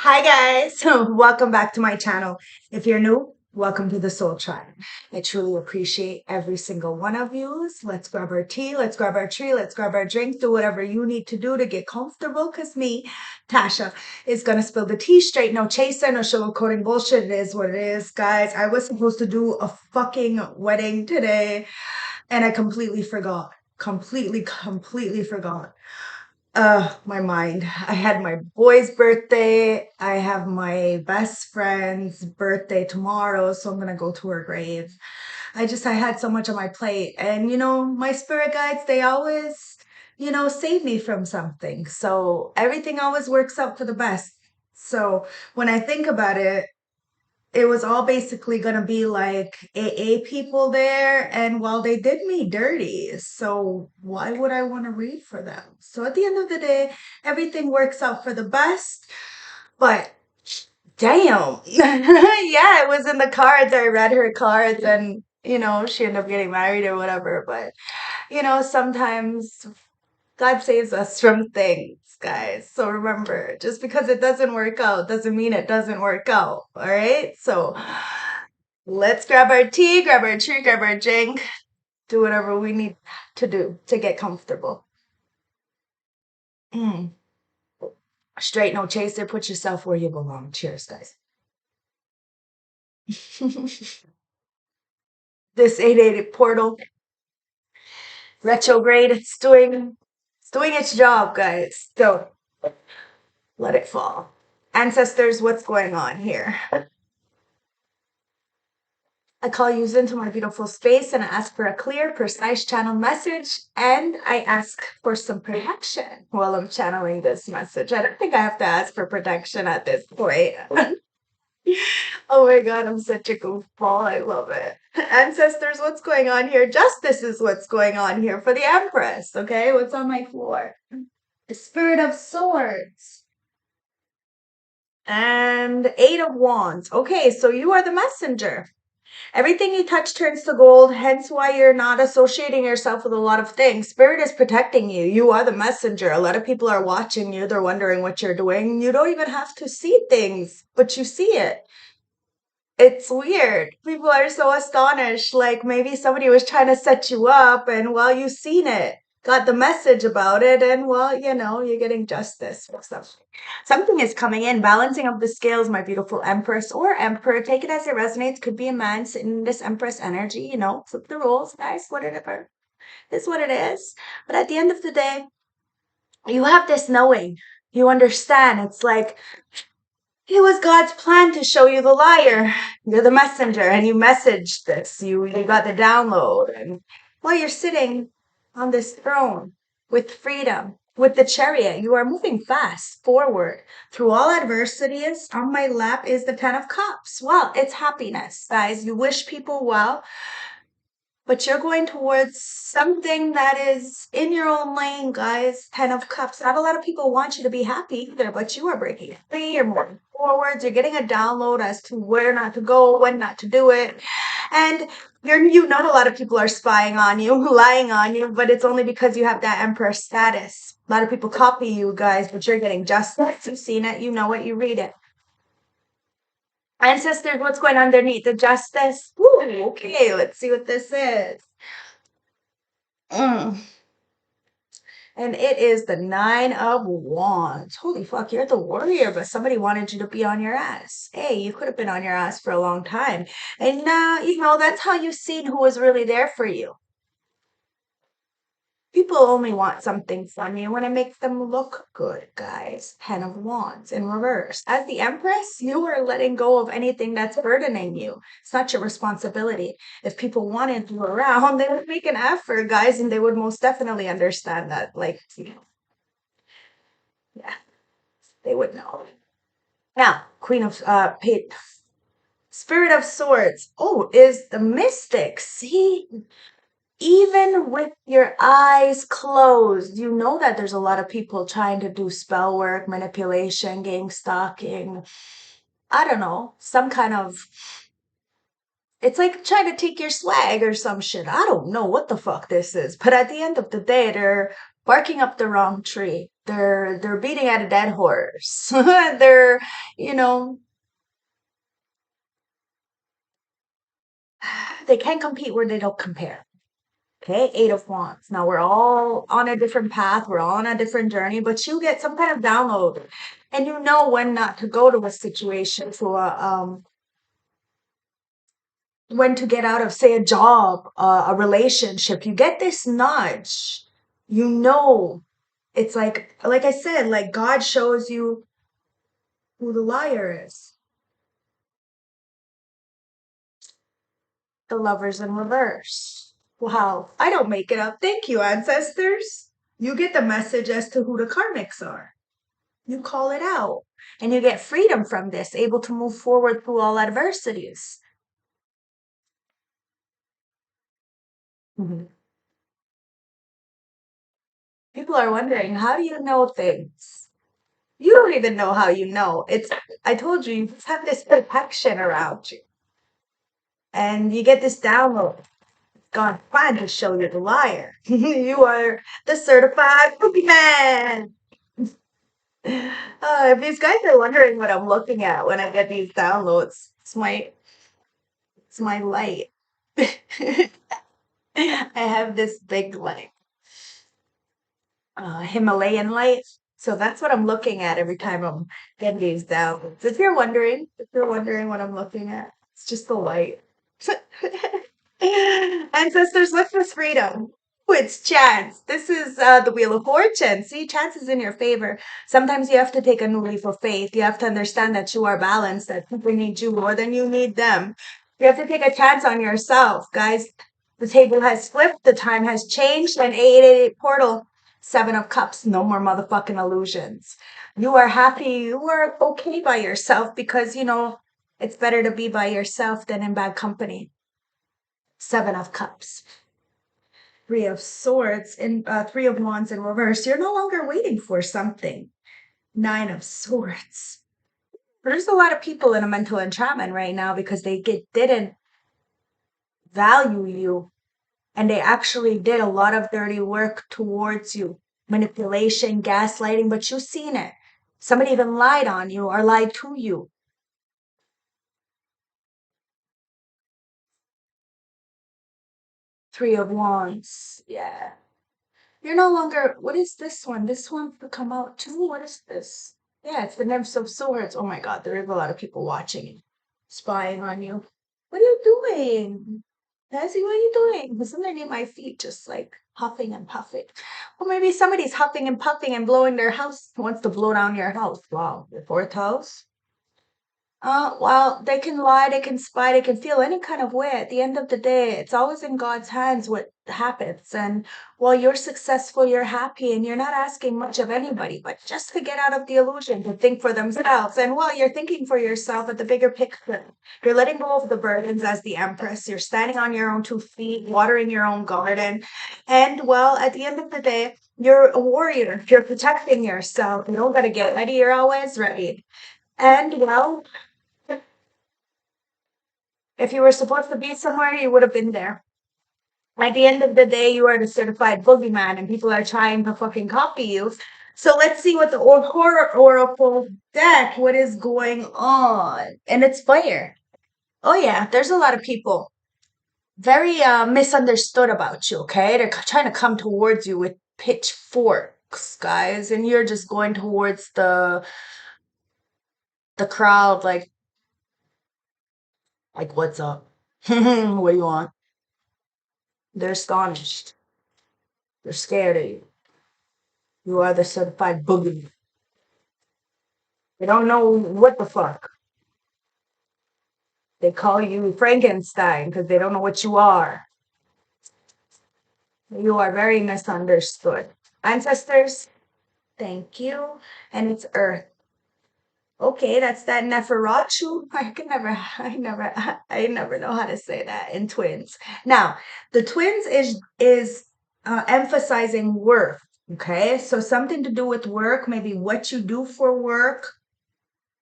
Hi guys, welcome back to my channel. If you're new, welcome to the Soul Tribe. I truly appreciate every single one of you. Let's grab our tea, let's grab our tree, let's grab our drink, do whatever you need to do to get comfortable because me, Tasha, is gonna spill the tea straight. No chaser, no sugarcoating bullshit. It is what it is, guys. I was supposed to do a fucking wedding today and I completely forgot. Completely forgot. My mind. I had my boy's birthday. I have my best friend's birthday tomorrow, so I'm gonna go to her grave. I had so much on my plate. And my spirit guides, they always, save me from something. So everything always works out for the best. So when I think about it, it was all basically going to be like AA people there. And well, they did me dirty. So why would I want to read for them? So at the end of the day, everything works out for the best. But damn. Yeah, it was in the cards. I read her cards and, she ended up getting married or whatever. But, sometimes God saves us from things, guys. So remember, just because it doesn't work out doesn't mean it doesn't work out. All right. So let's grab our tea, grab our tree, grab our drink, do whatever we need to do to get comfortable. Mm. Straight, no chaser. Put yourself where you belong. Cheers, guys. This 888 portal retrograde, it's doing its job, guys. So let it fall. Ancestors, what's going on here? I call you into my beautiful space and I ask for a clear, precise channel message and I ask for some protection while I'm channeling this message. I don't think I have to ask for protection at this point. Oh my God, I'm such a goofball. I love it. Ancestors, what's going on here? Justice is what's going on here for the Empress. Okay, what's on my floor? The Spirit of Swords. And Eight of Wands. Okay, so you are the messenger. Everything you touch turns to gold, hence why you're not associating yourself with a lot of things. Spirit is protecting you. You are the messenger. A lot of people are watching you. They're wondering what you're doing. You don't even have to see things, but you see it. It's weird. People are so astonished. Like maybe somebody was trying to set you up and well, you seen it, got the message about it, and well, you're getting justice or something. Something is coming in, balancing of the scales, my beautiful Empress or Emperor. Take it as it resonates. Could be a man sitting in this Empress energy, flip the roles, guys, whatever. It's what it is. But at the end of the day, you have this knowing. You understand. It's like it was God's plan to show you the liar. You're the messenger, and you messaged this. You got the download, and while you're sitting on this throne with freedom, with the chariot, you are moving fast forward through all adversities. On my lap is the Ten of Cups. Well, it's happiness, guys. You wish people well, but you're going towards something that is in your own lane, guys. Ten of Cups. Not a lot of people want you to be happy either, but you are breaking free. You're moving forwards. You're getting a download as to where not to go, when not to do it. And you know a lot of people are spying on you, lying on you, but it's only because you have that emperor status. A lot of people copy you guys, but you're getting justice. You've seen it, you know it, you read it. Ancestors, what's going underneath the justice? Ooh, okay, let's see what this is. Mm. And it is the Nine of Wands. Holy fuck, you're the warrior, but somebody wanted you to be on your ass. Hey, you could have been on your ass for a long time. And, that's how you've seen who was really there for you. People only want something from you when it makes them look good, guys. Ten of Wands in reverse. As the Empress, you are letting go of anything that's burdening you. It's not your responsibility. If people wanted you around, they would make an effort, guys, and they would most definitely understand that. Like, yeah, they would know. Now, Queen of Spirit of Swords. Oh, is the Mystic. See? Even with your eyes closed, you know that there's a lot of people trying to do spell work, manipulation, game stalking. I don't know, some kind of. It's like trying to take your swag or some shit. I don't know what the fuck this is. But at the end of the day, they're barking up the wrong tree. they're beating at a dead horse. They're, you know, they can't compete where they don't compare. Okay, Eight of Wands. Now we're all on a different path, we're all on a different journey, but you get some kind of download and you know when not to go to a situation, to when to get out of, say, a job, a relationship. You get this nudge. You know, it's like I said, like God shows you who the liar is. The Lovers in reverse. Wow, I don't make it up. Thank you, ancestors. You get the message as to who the karmics are. You call it out. And you get freedom from this, able to move forward through all adversities. Mhm. People are wondering, how do you know things? You don't even know how you know. I told you, you just have this protection around you. And you get this download. God trying to show you the liar. You are the certified boogeyman. If these guys are wondering what I'm looking at when I get these downloads, it's my light. I have this big light. Himalayan light. So that's what I'm looking at every time I'm getting these down. If you're wondering what I'm looking at, it's just the light. Ancestors, look for freedom. Oh, it's chance. This is the Wheel of Fortune. See, chance is in your favor. Sometimes you have to take a new leap of faith. You have to understand that you are balanced, that people need you more than you need them. You have to take a chance on yourself, guys. The table has flipped, the time has changed, and 8888 portal. Seven of Cups, no more motherfucking illusions. You are happy, you are okay by yourself because, it's better to be by yourself than in bad company. Seven of Cups. Three of Swords and Three of Wands in reverse. You're no longer waiting for something. Nine of Swords. There's a lot of people in a mental entrapment right now because didn't value you and they actually did a lot of dirty work towards you. Manipulation, gaslighting, but you've seen it. Somebody even lied on you or lied to you. Three of Wands. Yeah. You're no longer, what is this one? This one could come out too. What is this? Yeah, it's the Nymphs of Swords. Oh my God, there is a lot of people watching you, spying on you. What are you doing? Nancy, what are you doing? Who's underneath my feet, just like huffing and puffing? Or maybe somebody's huffing and puffing and blowing their house, wants to blow down your house. Wow, your fourth house? Well, they can lie, they can spy, they can feel any kind of way. At the end of the day, it's always in God's hands what happens. And while you're successful, you're happy, and you're not asking much of anybody, but just to get out of the illusion, to think for themselves. And while you're thinking for yourself at the bigger picture, you're letting go of the burdens as the Empress. You're standing on your own 2 feet, watering your own garden. And well, at the end of the day, you're a warrior. You're protecting yourself. You don't gotta get ready, you're always ready. And well, if you were supposed to be somewhere, you would have been there. At the end of the day, you are the certified boogeyman, and people are trying to fucking copy you. So let's see what the horror oracle deck, what is going on. And it's fire. Oh yeah, there's a lot of people very misunderstood about you, okay? They're trying to come towards you with pitchforks, guys, and you're just going towards the crowd like what's up? What do you want? They're astonished. They're scared of you. You are the certified boogie. They don't know what the fuck. They call you Frankenstein because they don't know what you are. You are very misunderstood. Ancestors, thank you. And it's Earth. Okay, that's that Neferatu. I never know how to say that in twins. Now, the twins is emphasizing work. Okay, so something to do with work, maybe what you do for work,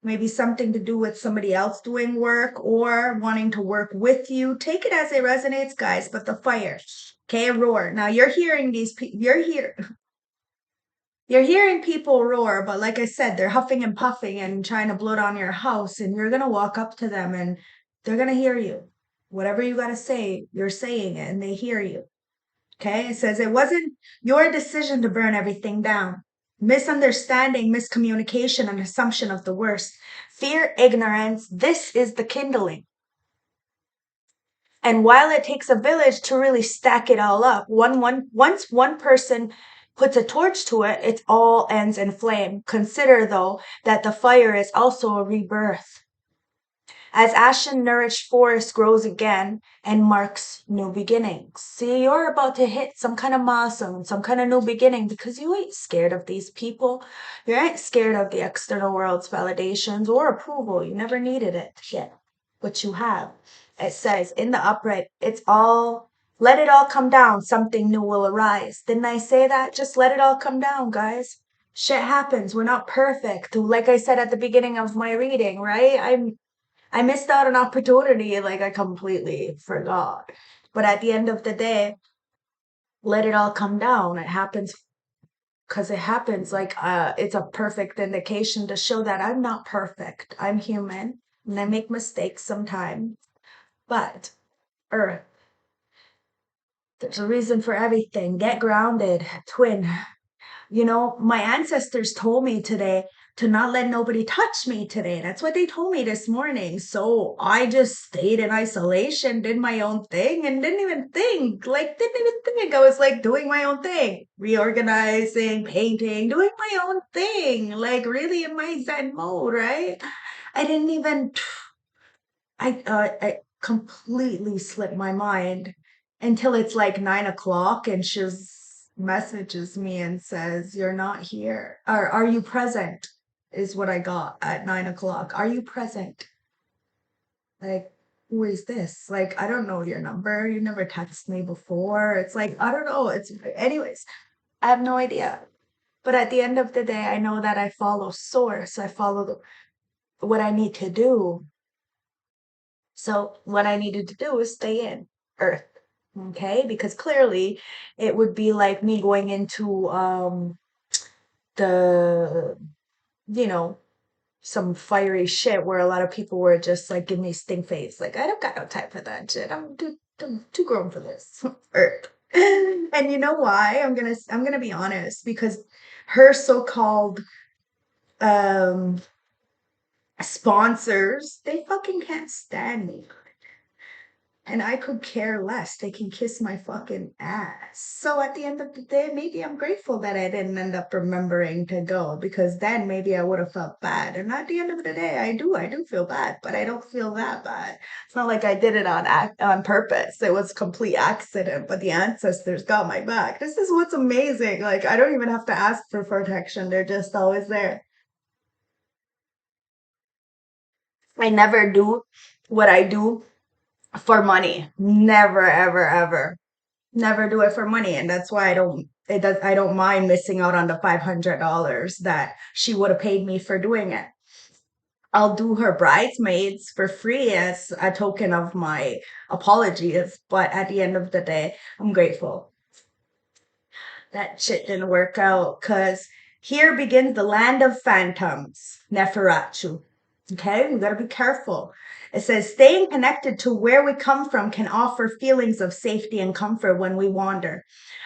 maybe something to do with somebody else doing work or wanting to work with you. Take it as it resonates, guys, but the fire. Okay, roar. Now you're hearing these people, you're here. You're hearing people roar, but like I said, they're huffing and puffing and trying to blow down your house, and you're gonna walk up to them and they're gonna hear you. Whatever you gotta say, you're saying it and they hear you. Okay? It says it wasn't your decision to burn everything down. Misunderstanding, miscommunication, and assumption of the worst. Fear, ignorance, this is the kindling. And while it takes a village to really stack it all up, once one person puts a torch to it, it all ends in flame. Consider, though, that the fire is also a rebirth. As ashen nourished forest grows again and marks new beginnings. See, you're about to hit some kind of milestone, some kind of new beginning, because you ain't scared of these people. You ain't scared of the external world's validations or approval. You never needed it yet, but you have. It says in the upright, let it all come down. Something new will arise. Didn't I say that? Just let it all come down, guys. Shit happens. We're not perfect. Like I said at the beginning of my reading, right? I missed out an opportunity, like I completely forgot. But at the end of the day, let it all come down. It happens because it happens. It's a perfect indication to show that I'm not perfect. I'm human and I make mistakes sometimes. But Earth, there's a reason for everything. Get grounded, twin. You know, my ancestors told me today to not let nobody touch me today. That's what they told me this morning. So I just stayed in isolation, did my own thing, and didn't even think. Like, didn't even think. I was like doing my own thing, reorganizing, painting, doing my own thing. Like, really in my Zen mode, right? I didn't even I completely slipped my mind until it's like 9 o'clock and she messages me and says, "You're not here. Or are you present?" Is what I got at 9 o'clock. Are you present? Like, who is this? Like, I don't know your number. You never texted me before. It's like, I don't know. Anyways, I have no idea. But at the end of the day, I know that I follow source. I follow what I need to do. So what I needed to do was stay in Earth. Okay, because clearly it would be like me going into the you know some fiery shit where a lot of people were just like give me stink face. Like I don't got no time for that shit. I'm too grown for this. Earth. And you know why? I'm gonna be honest, because her so-called um sponsors, they fucking can't stand me. And I could care less. They can kiss my fucking ass. So at the end of the day, maybe I'm grateful that I didn't end up remembering to go, because then maybe I would have felt bad. And at the end of the day, I do feel bad, but I don't feel that bad. It's not like I did it on purpose. It was a complete accident, but the ancestors got my back. This is what's amazing. Like I don't even have to ask for protection. They're just always there. I never do what I do for money. Never, ever, ever. Never do it for money. And that's why I don't mind missing out on the $500 that she would have paid me for doing it. I'll do her bridesmaids for free as a token of my apologies. But at the end of the day, I'm grateful that shit didn't work out, because here begins the land of phantoms, Neferatu. Okay, we got to be careful. It says staying connected to where we come from can offer feelings of safety and comfort when we wander.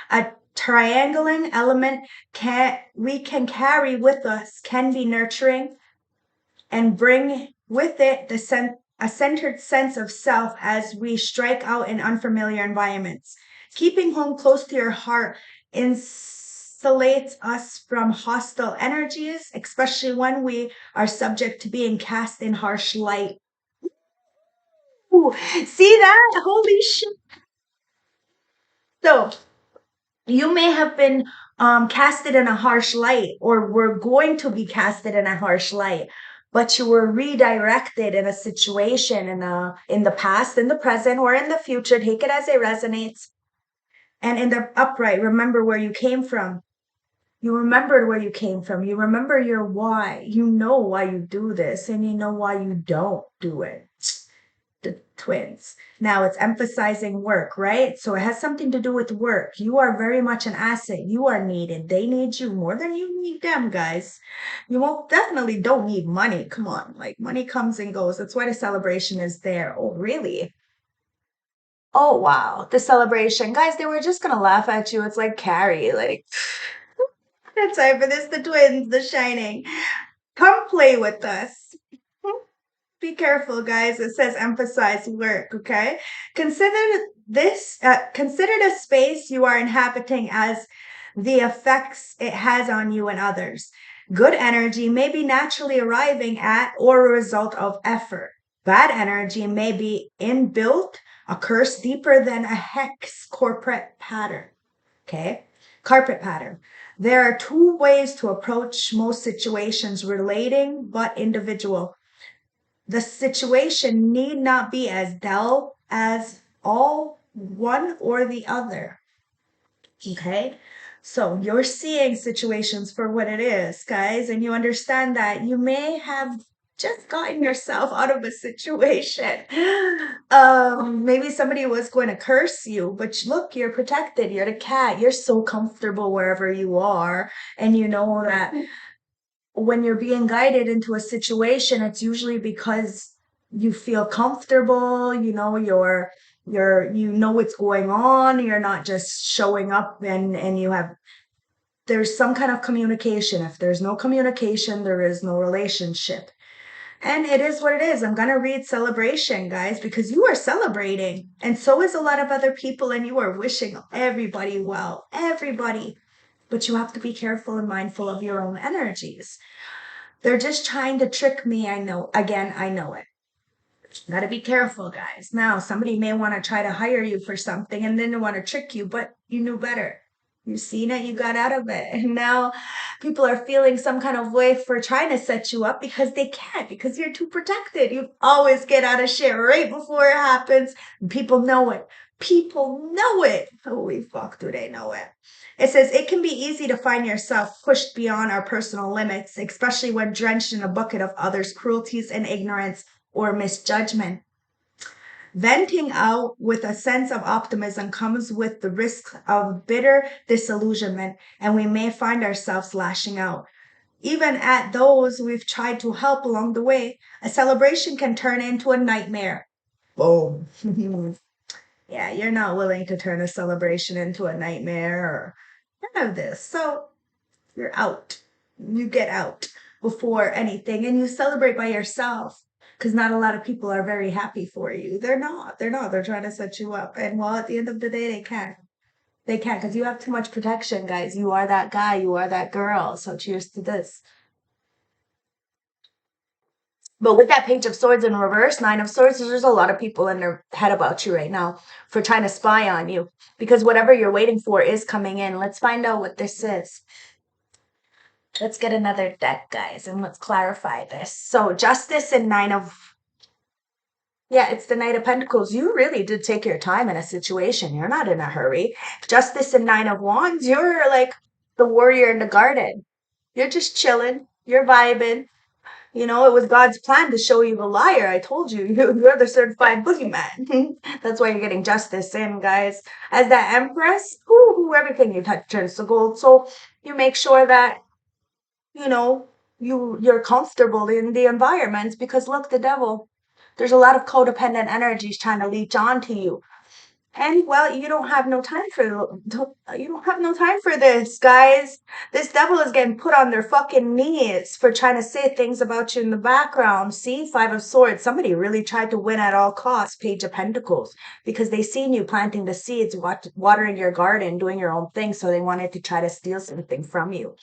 A triangling element we can carry with us can be nurturing and bring with it a centered sense of self as we strike out in unfamiliar environments. Keeping home close to your heart insulates us from hostile energies, especially when we are subject to being cast in harsh light. Ooh, see that? Holy shit. So, you may have been casted in a harsh light, or were going to be casted in a harsh light, but you were redirected in a situation in the past, in the present, or in the future. Take it as it resonates. And in the upright, remember where you came from. You remembered where you came from. You remember your why. You know why you do this, and you know why you don't do it. the twins. Now it's emphasizing work, right? So it has something to do with work. You are very much an asset. You are needed. They need you more than you need them, guys. You won't definitely don't need money. Come on. Like money comes and goes. That's why the celebration is there. Oh, really? Oh, wow. The celebration. Guys, they were just gonna laugh at you. It's like Carrie. Like, it's time for this, the twins, the shining. Come play with us. Be careful, guys. It says emphasize work, okay? Consider the space you are inhabiting as the effects it has on you and others. Good energy may be naturally arriving at or a result of effort. Bad energy may be inbuilt, a curse deeper than a hex corporate pattern. Okay? Carpet pattern. There are two ways to approach most situations relating but individual. The situation need not be as dull as all one or the other. Okay? So you're seeing situations for what it is, guys, and you understand that you may have just gotten yourself out of a situation. Maybe somebody was going to curse you, but look, you're protected. You're the cat. You're so comfortable wherever you are, and you know that when you're being guided into a situation, it's usually because you feel comfortable, you know what's going on, you're not just showing up and there's some kind of communication. If there's no communication, there is no relationship. And it is what it is. I'm going to read celebration, guys, because you are celebrating. And so is a lot of other people, and you are wishing everybody well. Everybody. But you have to be careful and mindful of your own energies. They're just trying to trick me. I know. Again, I know it. Got to be careful, guys. Now, somebody may want to try to hire you for something and then they want to trick you, but you knew better. You seen it, you got out of it. And now people are feeling some kind of way for trying to set you up because they can't, because you're too protected. You always get out of shit right before it happens. And people know it. People know it. Holy fuck, do they know it? It says it can be easy to find yourself pushed beyond our personal limits, especially when drenched in a bucket of others' cruelties and ignorance or misjudgment. Venting out with a sense of optimism comes with the risk of bitter disillusionment, and we may find ourselves lashing out. Even at those we've tried to help along the way, a celebration can turn into a nightmare. Boom. Yeah, you're not willing to turn a celebration into a nightmare or none of this. So you're out. You get out before anything and you celebrate by yourself because not a lot of people are very happy for you. They're not. They're not. They're trying to set you up. And well, at the end of the day, they can't. They can't because you have too much protection, guys. You are that guy. You are that girl. So cheers to this. But with that Page of Swords in reverse, Nine of Swords, there's a lot of people in their head about you right now for trying to spy on you because whatever you're waiting for is coming in. Let's find out what this is. Let's get another deck, guys, and let's clarify this. So Justice and yeah, it's the Knight of Pentacles. You really did take your time in a situation. You're not in a hurry. Justice and Nine of Wands, you're like the warrior in the garden. You're just chilling. You're vibing. You know, it was God's plan to show you the liar. I told you, you're the certified boogeyman. That's why you're getting justice in, guys. As that Empress, everything you touch turns to gold. So you make sure that you know you're comfortable in the environments because look, the devil, there's a lot of codependent energies trying to leech onto you, and well, you don't have no time for this, guys. This devil is getting put on their fucking knees for trying to say things about you in the background. See, Five of Swords, somebody really tried to win at all costs. Page of Pentacles, because they seen you planting the seeds, watering your garden, doing your own thing, so they wanted to try to steal something from you.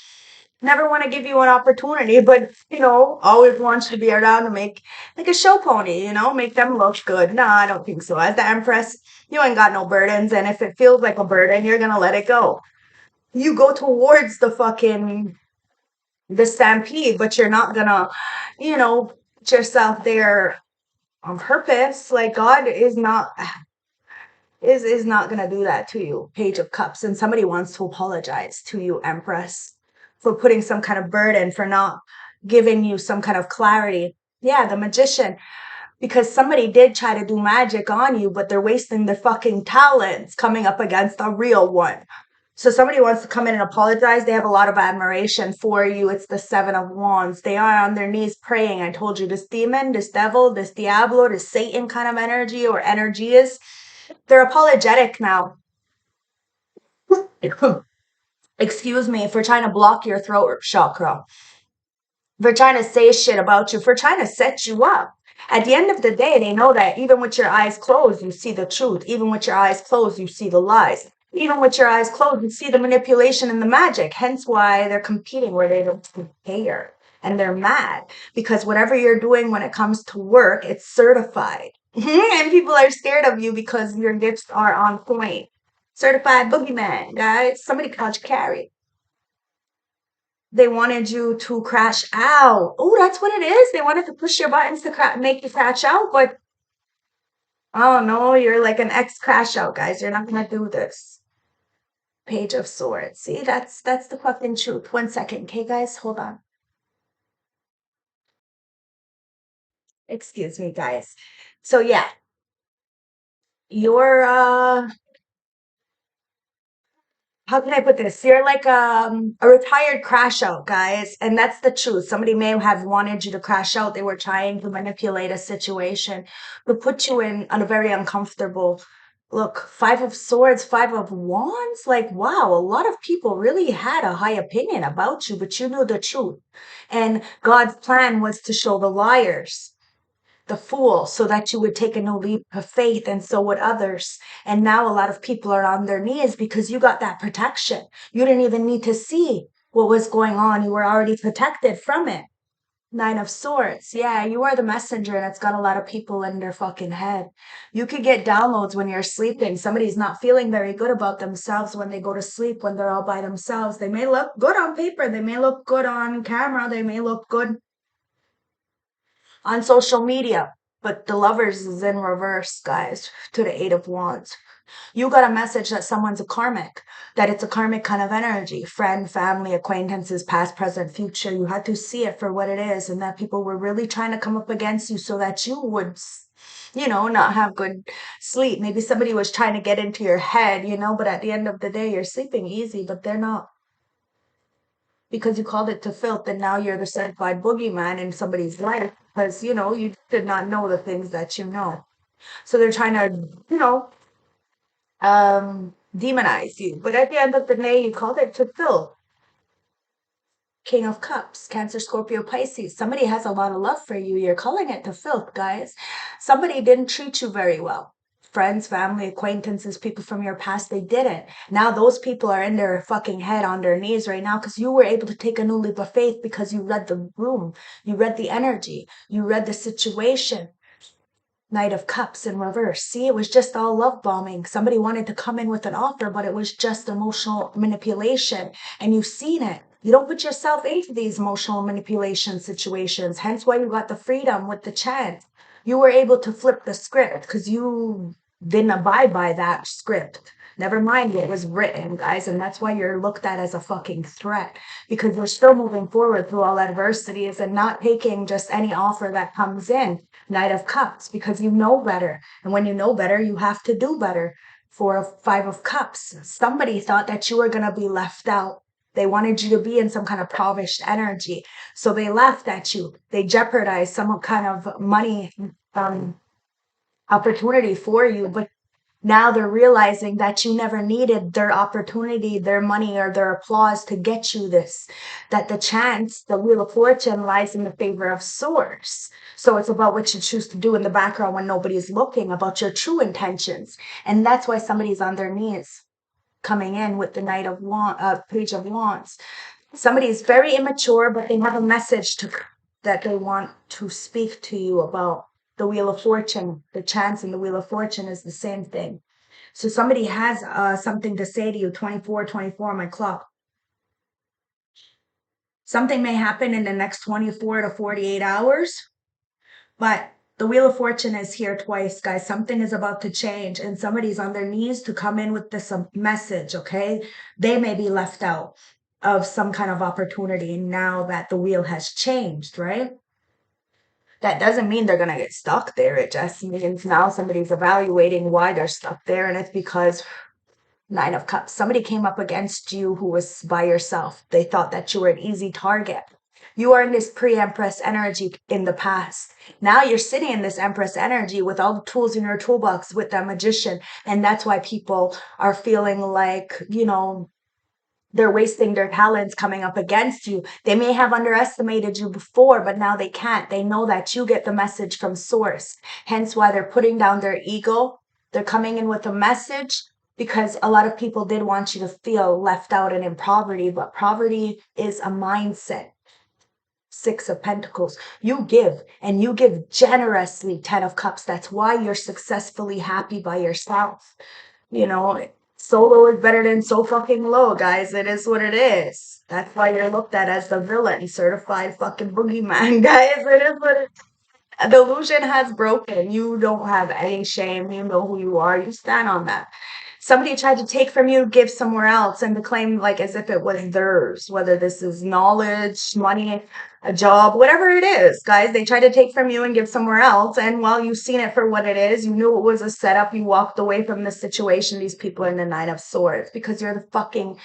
Never want to give you an opportunity, but always wants to be around to make like a show pony, make them look good. No, I don't think so. As the Empress, you ain't got no burdens, and if it feels like a burden, you're gonna let it go. You go towards the stampede, but you're not gonna, put yourself there on purpose. Like God is not gonna do that to you. Page of Cups, and somebody wants to apologize to you, Empress, for putting some kind of burden, for not giving you some kind of clarity. Yeah, the Magician. because somebody did try to do magic on you, but they're wasting their fucking talents coming up against a real one. So somebody wants to come in and apologize. They have a lot of admiration for you. It's the Seven of Wands. They are on their knees praying. I told you, this demon, this devil, this Diablo, this Satan kind of energy or energies, they're apologetic now. Excuse me, for trying to block your throat chakra, for trying to say shit about you, for trying to set you up. At the end of the day, they know that even with your eyes closed, you see the truth. Even with your eyes closed, you see the lies. Even with your eyes closed, you see the manipulation and the magic. Hence why they're competing where they don't care. And they're mad because whatever you're doing when it comes to work, it's certified. And people are scared of you because your gifts are on point. Certified boogeyman, guys. Somebody caught you carry. They wanted you to crash out. Oh, that's what it is. They wanted to push your buttons to make you crash out, but oh no, you're like an ex crash out, guys. You're not gonna do this. Page of Swords. See, that's the fucking truth. 1 second, okay, guys, hold on. Excuse me, guys. So yeah, you're how can I put this? You're like a retired crash out, guys. And that's the truth. Somebody may have wanted you to crash out. They were trying to manipulate a situation to put you in on a very uncomfortable look. Five of Swords, Five of Wands. Like, wow, a lot of people really had a high opinion about you, but you knew the truth. And God's plan was to show the liars, the fool, so that you would take a new leap of faith, and so would others. And now a lot of people are on their knees because you got that protection. You didn't even need to see what was going on. You were already protected from it. Nine of Swords. Yeah, you are the messenger, and it's got a lot of people in their fucking head. You could get downloads when you're sleeping. Somebody's not feeling very good about themselves when they go to sleep, when they're all by themselves. They may look good on paper. They may look good on camera. They may look good on social media. But the lovers is in reverse, guys, to the Eight of Wands. You got a message that someone's a karmic, that it's a karmic kind of energy. Friend, family, acquaintances, past, present, future. You had to see it for what it is, and that people were really trying to come up against you so that you would, not have good sleep. Maybe somebody was trying to get into your head, but at the end of the day, you're sleeping easy, but they're not, because you called it to filth, and now you're the certified boogeyman in somebody's life because you did not know the things that you know. So they're trying to demonize you, but at the end of the day, you called it to filth. King of Cups, Cancer, Scorpio, Pisces. Somebody has a lot of love for you. You're calling it to filth, guys. Somebody didn't treat you very well. Friends, family, acquaintances, people from your past, they didn't. Now those people are in their fucking head on their knees right now because you were able to take a new leap of faith because you read the room, you read the energy, you read the situation. Knight of Cups in reverse. See, it was just all love bombing. Somebody wanted to come in with an offer, but it was just emotional manipulation. And you've seen it. You don't put yourself into these emotional manipulation situations. Hence why you got the freedom with the chant. You were able to flip the script because you didn't abide by that script. Never mind what was written, guys. And that's why you're looked at as a fucking threat, because you're still moving forward through all adversities and not taking just any offer that comes in. Knight of Cups, because you know better. And when you know better, you have to do better. For a Five of Cups, somebody thought that you were going to be left out. They wanted you to be in some kind of impoverished energy. So they laughed at you. They jeopardized some kind of money opportunity for you. But now they're realizing that you never needed their opportunity, their money, or their applause to get you this. That the chance, the Wheel of Fortune, lies in the favor of Swords. So it's about what you choose to do in the background when nobody's looking, about your true intentions. And that's why somebody's on their knees coming in with the Page of Wands. Somebody's very immature, but they have a message that they want to speak to you about. The Wheel of Fortune, the chance in the Wheel of Fortune is the same thing. So somebody has something to say to you. 24 on my clock. Something may happen in the next 24 to 48 hours, but the Wheel of Fortune is here twice, guys. Something is about to change, and somebody's on their knees to come in with this message, okay? They may be left out of some kind of opportunity now that the wheel has changed, right? That doesn't mean they're going to get stuck there. It just means now somebody's evaluating why they're stuck there. And it's because Nine of Cups, somebody came up against you who was by yourself. They thought that you were an easy target. You are in this pre-Empress energy in the past. Now you're sitting in this Empress energy with all the tools in your toolbox with that Magician. And that's why people are feeling like, they're wasting their talents coming up against you. They may have underestimated you before, but now they can't. They know that you get the message from source. Hence why they're putting down their ego. They're coming in with a message because a lot of people did want you to feel left out and in poverty, but poverty is a mindset. Six of Pentacles. You give, and you give generously. 10 of Cups. That's why you're successfully happy by yourself. Solo is better than so fucking low, guys. It is what it is. That's why you're looked at as the villain, certified fucking boogeyman, guys. It is what it is. The illusion has broken. You don't have any shame. You know who you are. You stand on that. Somebody tried to take from you, give somewhere else, and to claim like as if it was theirs, whether this is knowledge, money, a job, whatever it is, guys. They tried to take from you and give somewhere else. And while you've seen it for what it is, you knew it was a setup. You walked away from the situation. These people are in the Nine of Swords because you're the fucking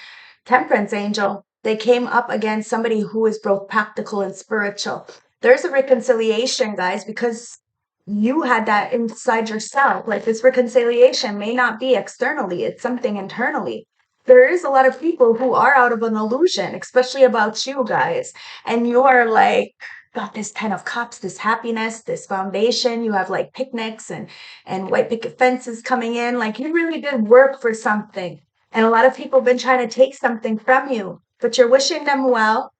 Temperance angel. They came up against somebody who is both practical and spiritual. There's a reconciliation, guys, because you had that inside yourself. Like this reconciliation may not be externally, it's something internally. There is a lot of people who are out of an illusion, especially about you guys. And you're like, got this 10 of Cups, this happiness, this foundation. You have like picnics and white picket fences coming in. Like you really did work for something. And a lot of people have been trying to take something from you, but you're wishing them well.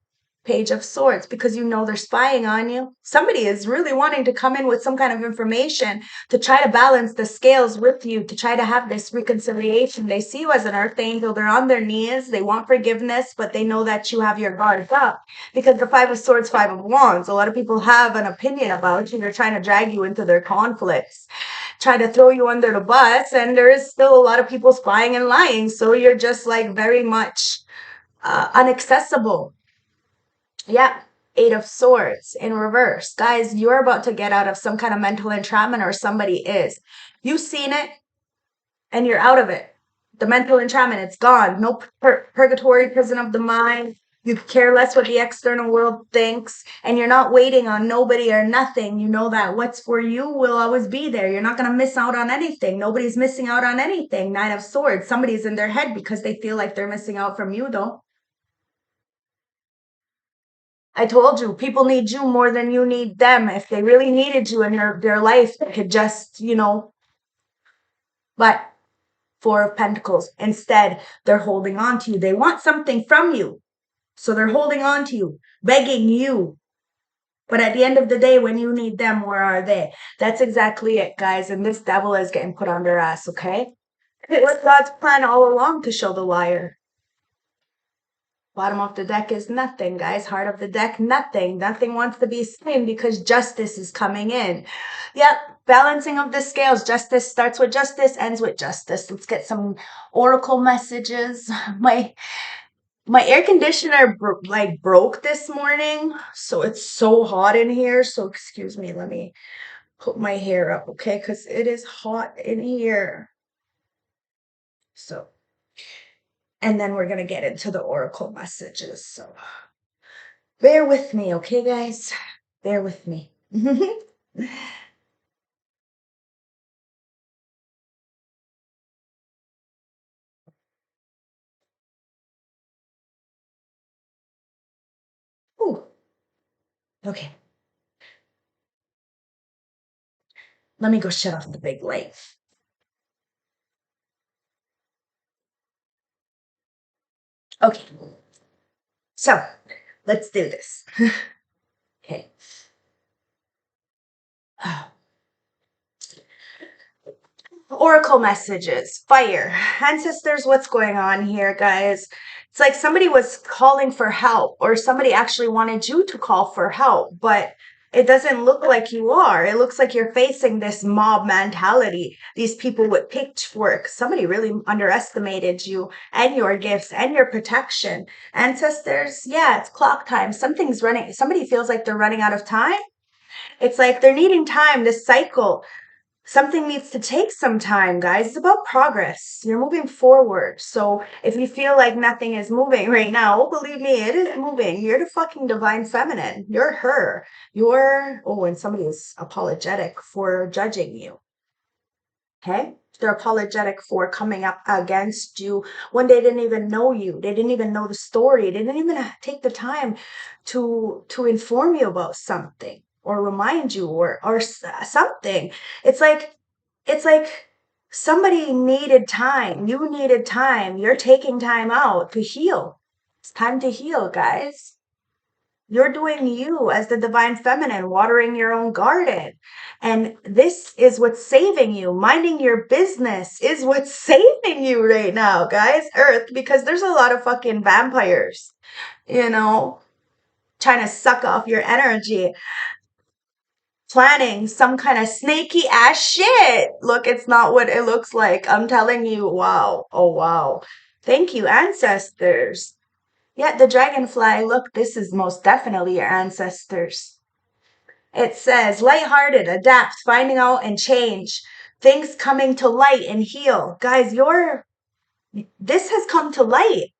Page of Swords, because you know they're spying on you. Somebody is really wanting to come in with some kind of information to try to balance the scales with you, to try to have this reconciliation. They see you as an earth angel. They're on their knees. They want forgiveness, but they know that you have your guards up because the Five of Swords, Five of Wands. A lot of people have an opinion about you. They're trying to drag you into their conflicts, try to throw you under the bus, and there is still a lot of people spying and lying. So you're just like very much unaccessible. Yeah. Eight of Swords in reverse. Guys, you're about to get out of some kind of mental entrapment, or somebody is. You've seen it and you're out of it. The mental entrapment, it's gone. No purgatory, prison of the mind. You care less what the external world thinks, and you're not waiting on nobody or nothing. You know that what's for you will always be there. You're not going to miss out on anything. Nobody's missing out on anything. Nine of Swords. Somebody's in their head because they feel like they're missing out from you, though. I told you, people need you more than you need them. If they really needed you in their life, they could just, but Four of Pentacles. Instead, they're holding on to you. They want something from you. So they're holding on to you, begging you. But at the end of the day, when you need them, where are they? That's exactly it, guys. And this devil is getting put on their ass, okay? It was God's plan all along to show the liar. Bottom of the deck is nothing, guys. Heart of the deck, nothing. Nothing wants to be seen because justice is coming in. Yep, balancing of the scales. Justice starts with justice, ends with justice. Let's get some oracle messages. My air conditioner broke this morning, so it's so hot in here. So excuse me, let me put my hair up, okay? Because it is hot in here. So, and then we're going to get into the oracle messages. So bear with me, okay, guys? Bear with me. Ooh. Okay. Let me go shut off the big light. Okay. So, let's do this. Okay. Oracle messages, fire. Ancestors, what's going on here, guys? It's like somebody was calling for help, or somebody actually wanted you to call for help, but it doesn't look like you are. It looks like you're facing this mob mentality, these people with pitchforks. Somebody really underestimated you and your gifts and your protection. Ancestors, yeah, it's clock time. Something's running. Somebody feels like they're running out of time. It's like they're needing time, this cycle. Something needs to take some time, guys. It's about progress. You're moving forward. So if you feel like nothing is moving right now, oh, believe me, it is moving. You're the fucking divine feminine. You're her. And somebody is apologetic for judging you. Okay? They're apologetic for coming up against you when they didn't even know you. They didn't even know the story. They didn't even take the time to inform you about something or remind you or something. It's like it's like somebody needed time. You needed time. You're taking time out to heal. It's time to heal, guys. You're doing you as the divine feminine, watering your own garden. And this is what's saving you. Minding your business is what's saving you right now, guys. Earth, because there's a lot of fucking vampires, you know, trying to suck off your energy, planning some kind of snaky ass shit. Look, it's not what it looks like. I'm telling you, wow. Oh, wow. Thank you, ancestors. Yeah, the dragonfly, look, this is most definitely your ancestors. It says, lighthearted, adapt, finding out and change. Things coming to light and heal. Guys, this has come to light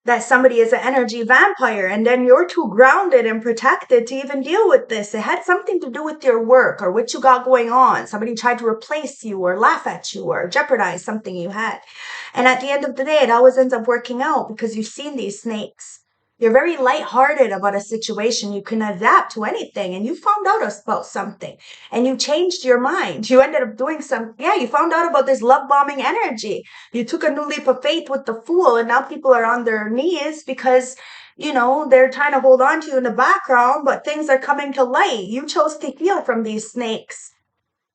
that somebody is an energy vampire, and then you're too grounded and protected to even deal with this. It had something to do with your work or what you got going on. Somebody tried to replace you or laugh at you or jeopardize something you had. And at the end of the day, it always ends up working out because you've seen these snakes. You're very lighthearted about a situation. You can adapt to anything, and you found out about something and you changed your mind. You ended up doing you found out about this love bombing energy. You took a new leap of faith with the fool, and now people are on their knees because, they're trying to hold on to you in the background, but things are coming to light. You chose to heal from these snakes.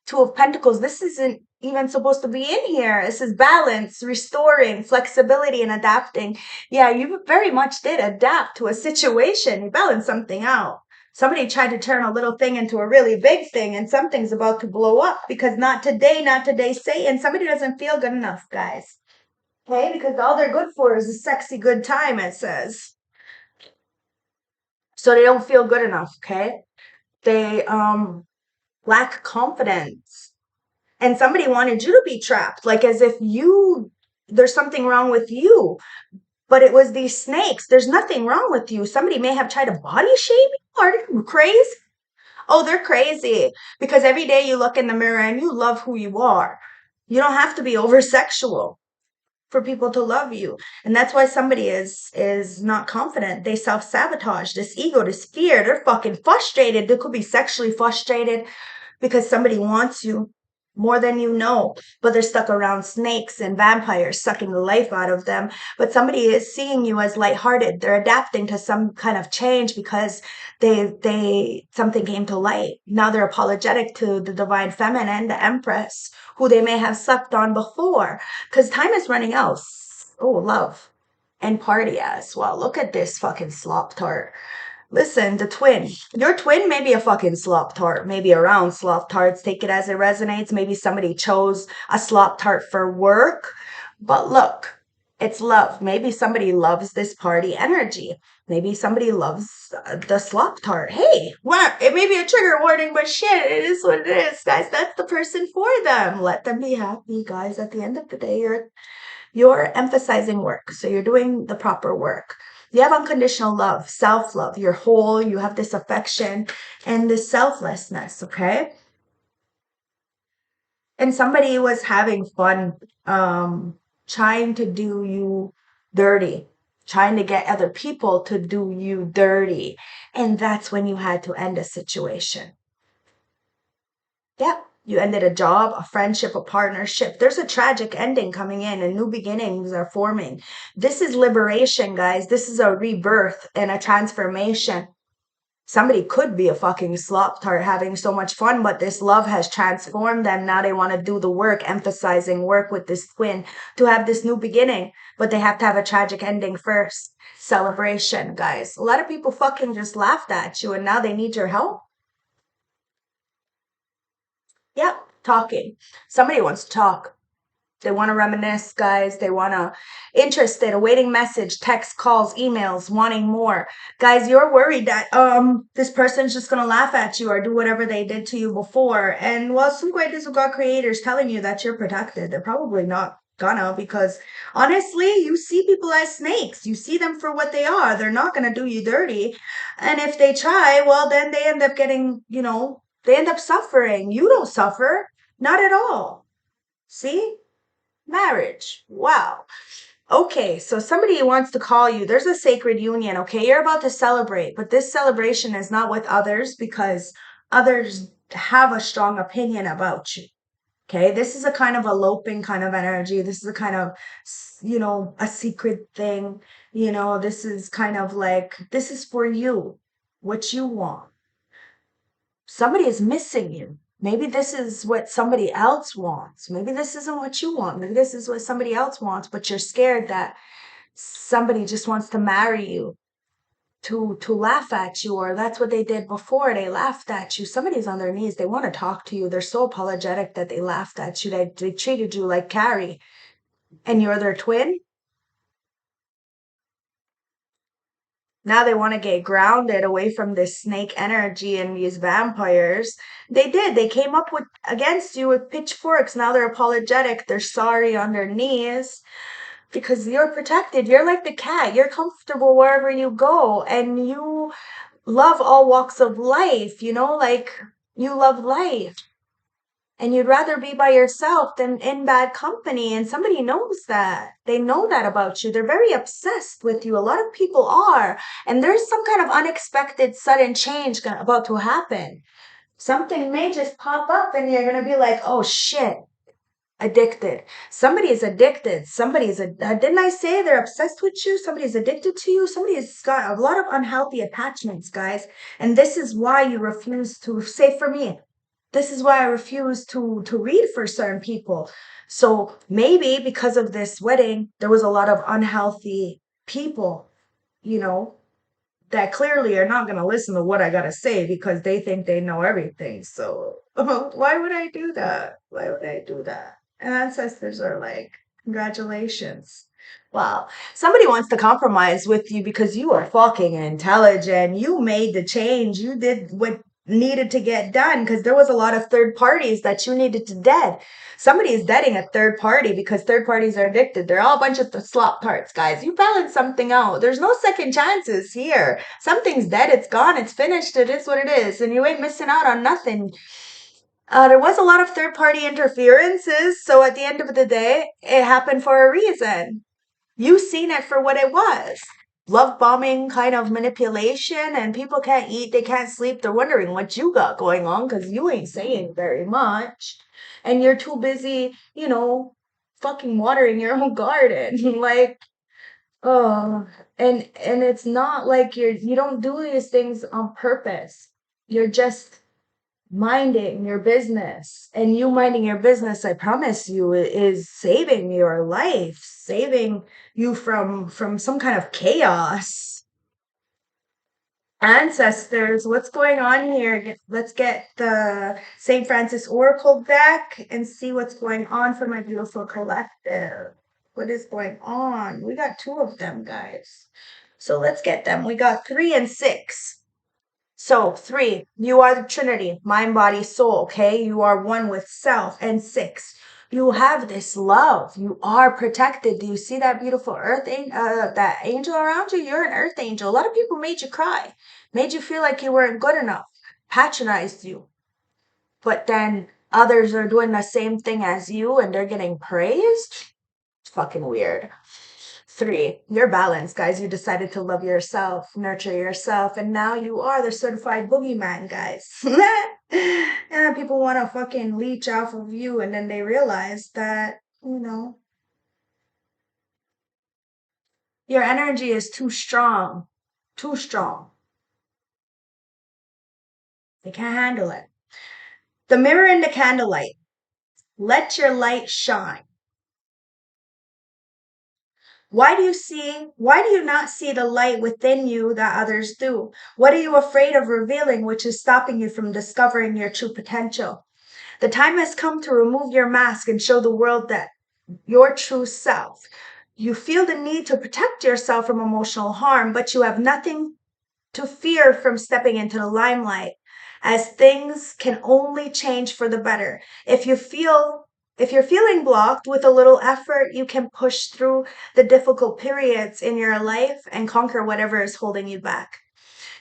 Two of Pentacles. This isn't even supposed to be in here. This is balance, restoring, flexibility, and adapting. Yeah, you very much did adapt to a situation. You balanced something out. Somebody tried to turn a little thing into a really big thing, and something's about to blow up because not today, Satan. Somebody doesn't feel good enough, guys. Okay, because all they're good for is a sexy good time, it says. So they don't feel good enough, okay? They lack confidence. And somebody wanted you to be trapped, like as if there's something wrong with you. But it was these snakes. There's nothing wrong with you. Somebody may have tried to body shame you. Are you crazy? Oh, they're crazy. Because every day you look in the mirror and you love who you are. You don't have to be over sexual for people to love you. And that's why somebody is not confident. They self-sabotage, this ego, this fear. They're fucking frustrated. They could be sexually frustrated because somebody wants you more than you know, but they're stuck around snakes and vampires sucking the life out of them. But somebody is seeing you as lighthearted. They're adapting to some kind of change because they something came to light. Now they're apologetic to the divine feminine, the Empress, who they may have slept on before, because time is running out. Oh, love and party as well. Look at this fucking slop tart. Listen, the twin. Your twin may be a fucking slop tart, maybe around slop tarts. Take it as it resonates. Maybe somebody chose a slop tart for work. But look, it's love. Maybe somebody loves this party energy. Maybe somebody loves the slop tart. Hey, well, it may be a trigger warning, but shit, it is what it is, guys. That's the person for them. Let them be happy, guys. At the end of the day, you're emphasizing work. So you're doing the proper work. You have unconditional love, self-love. You're whole. You have this affection and this selflessness, okay? And somebody was having fun trying to do you dirty, trying to get other people to do you dirty. And that's when you had to end a situation. Yeah, you ended a job, a friendship, a partnership. There's a tragic ending coming in and new beginnings are forming. This is liberation, guys. This is a rebirth and a transformation. Somebody could be a fucking slop tart having so much fun, but this love has transformed them. Now they want to do the work, emphasizing work with this twin to have this new beginning, but they have to have a tragic ending first. Celebration, guys. A lot of people fucking just laughed at you and now they need your help. Yep, talking. Somebody wants to talk. They want to reminisce, guys. They want to interested, awaiting message, text, calls, emails, wanting more. Guys, you're worried that this person's just gonna laugh at you or do whatever they did to you before. And well, some greatest of God creators telling you that you're protected. They're probably not gonna, because honestly, you see people as snakes. You see them for what they are. They're not gonna do you dirty. And if they try, well, then they end up getting, they end up suffering. You don't suffer. Not at all. See? Marriage. Wow. Okay, so somebody wants to call you. There's a sacred union, okay? You're about to celebrate, but this celebration is not with others because others have a strong opinion about you. Okay, this is a kind of eloping kind of energy. This is a kind of, a secret thing. This is kind of like, this is for you, what you want. Somebody is missing you. Maybe this is what somebody else wants. Maybe this isn't what you want. Maybe this is what somebody else wants, but you're scared that somebody just wants to marry you to laugh at you, or that's what they did before. They laughed at you. Somebody's on their knees. They want to talk to you. They're so apologetic that they laughed at you. They treated you like Carrie, and you're their twin. Now they want to get grounded away from this snake energy and these vampires. They did. They came up with against you with pitchforks. Now they're apologetic. They're sorry on their knees because you're protected. You're like the cat. You're comfortable wherever you go, and you love all walks of life, like you love life. And you'd rather be by yourself than in bad company. And somebody knows that. They know that about you. They're very obsessed with you. A lot of people are. And there's some kind of unexpected sudden change about to happen. Something may just pop up and you're going to be like, oh shit, addicted. Somebody is addicted. Didn't I say they're obsessed with you? Somebody's addicted to you. Somebody's got a lot of unhealthy attachments, guys. And this is why you refuse to, say for me, this is why I refuse to read for certain people. So maybe because of this wedding, there was a lot of unhealthy people, you know, that clearly are not going to listen to what I got to say because they think they know everything. So why would I do that? Why would I do that? And ancestors are like, congratulations. Wow. Somebody wants to compromise with you because you are fucking intelligent. You made the change. You did what needed to get done because there was a lot of third parties that you needed to dead. Somebody is deading a third party because third parties are addicted. They're all a bunch of slop tarts, guys. You balance something out. There's no second chances here. Something's dead. It's gone. It's finished. It is what it is. And you ain't missing out on nothing. There was a lot of third party interferences. So at the end of the day, it happened for a reason. You seen it for what it was. Love bombing kind of manipulation, and people can't eat, they can't sleep. They're wondering what you got going on because you ain't saying very much. And you're too busy, fucking watering your own garden. Like, oh, and it's not like you don't do these things on purpose. You're just minding your business, and you minding your business, I promise you, is saving your life, saving you from some kind of chaos. Ancestors, what's going on here? Let's get the St. Francis Oracle deck and see what's going on for my beautiful collective. What is going on? We got two of them, guys, so let's get them. We got 3 and 6. So 3, you are the Trinity, mind, body, soul, okay? You are one with self. And 6, you have this love. You are protected. Do you see that beautiful that angel around you? You're an earth angel. A lot of people made you cry, made you feel like you weren't good enough, patronized you. But then others are doing the same thing as you and they're getting praised. It's fucking weird. 3, you're balanced, guys. You decided to love yourself, nurture yourself, and now you are the certified boogeyman, guys. And then people want to fucking leech off of you, and then they realize that, your energy is too strong. Too strong. They can't handle it. The mirror and the candlelight. Let your light shine. Why do you not see the light within you that others do? What are you afraid of revealing, which is stopping you from discovering your true potential? The time has come to remove your mask and show the world that your true self. You feel the need to protect yourself from emotional harm, but you have nothing to fear from stepping into the limelight, as things can only change for the better. If you're feeling blocked, with a little effort, you can push through the difficult periods in your life and conquer whatever is holding you back.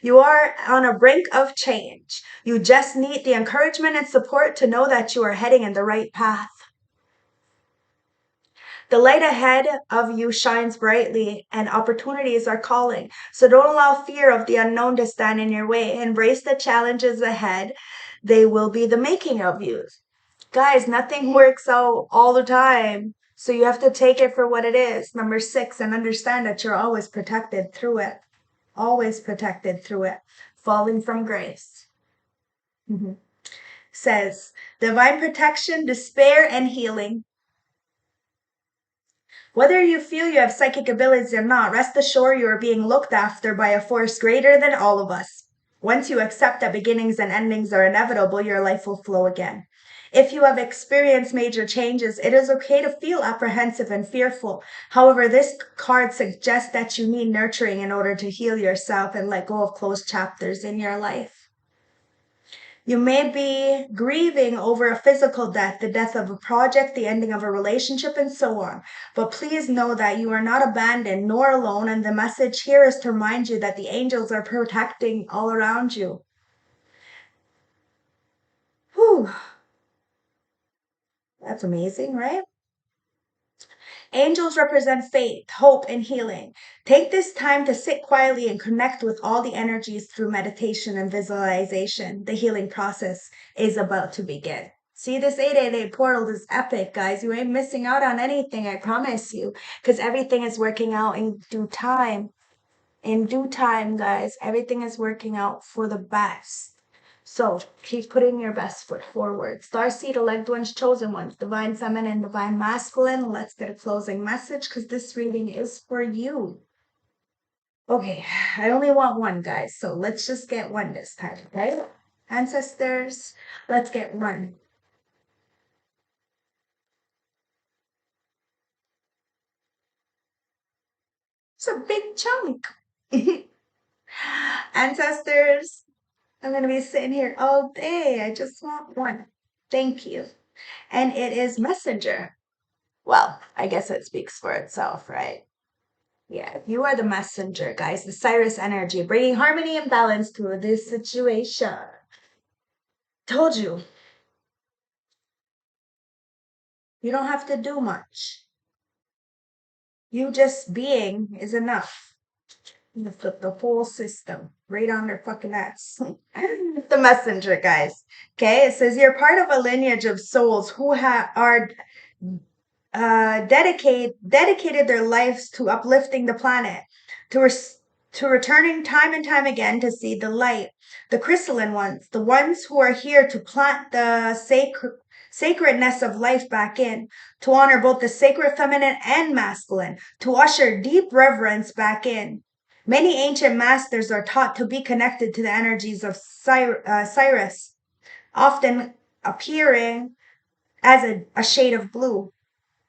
You are on a brink of change. You just need the encouragement and support to know that you are heading in the right path. The light ahead of you shines brightly and opportunities are calling. So don't allow fear of the unknown to stand in your way. Embrace the challenges ahead. They will be the making of you. Guys, nothing works out all the time. So you have to take it for what it is. Number 6, and understand that you're always protected through it. Always protected through it. Falling from grace. Says, divine protection, despair, and healing. Whether you feel you have psychic abilities or not, rest assured you are being looked after by a force greater than all of us. Once you accept that beginnings and endings are inevitable, your life will flow again. If you have experienced major changes, it is okay to feel apprehensive and fearful. However, this card suggests that you need nurturing in order to heal yourself and let go of closed chapters in your life. You may be grieving over a physical death, the death of a project, the ending of a relationship, and so on. But please know that you are not abandoned nor alone, and the message here is to remind you that the angels are protecting all around you. Whew. That's amazing, right? Angels represent faith, hope, and healing. Take this time to sit quietly and connect with all the energies through meditation and visualization. The healing process is about to begin. See, this 888 portal is epic, guys. You ain't missing out on anything, I promise you, because everything is working out in due time. In due time, guys, everything is working out for the best. So keep putting your best foot forward. Starseed, elect ones, chosen ones, divine feminine, divine masculine. Let's get a closing message because this reading is for you. Okay, I only want one, guys. So let's just get one this time, okay? Ancestors, let's get one. It's a big chunk. Ancestors, I'm going to be sitting here all day. I just want one. Thank you. And it is messenger. Well, I guess it speaks for itself, right? Yeah, you are the messenger, guys. The Cyrus energy, bringing harmony and balance to this situation. Told you, you don't have to do much. You just being is enough. The whole system right on their fucking ass. The messenger, guys. Okay, it says you're part of a lineage of souls who are dedicated their lives to uplifting the planet, to returning time and time again to see the light. The crystalline ones, the ones who are here to plant the sacredness of life back in, to honor both the sacred feminine and masculine, to usher deep reverence back in. Many ancient masters are taught to be connected to the energies of Cyrus, often appearing as a shade of blue.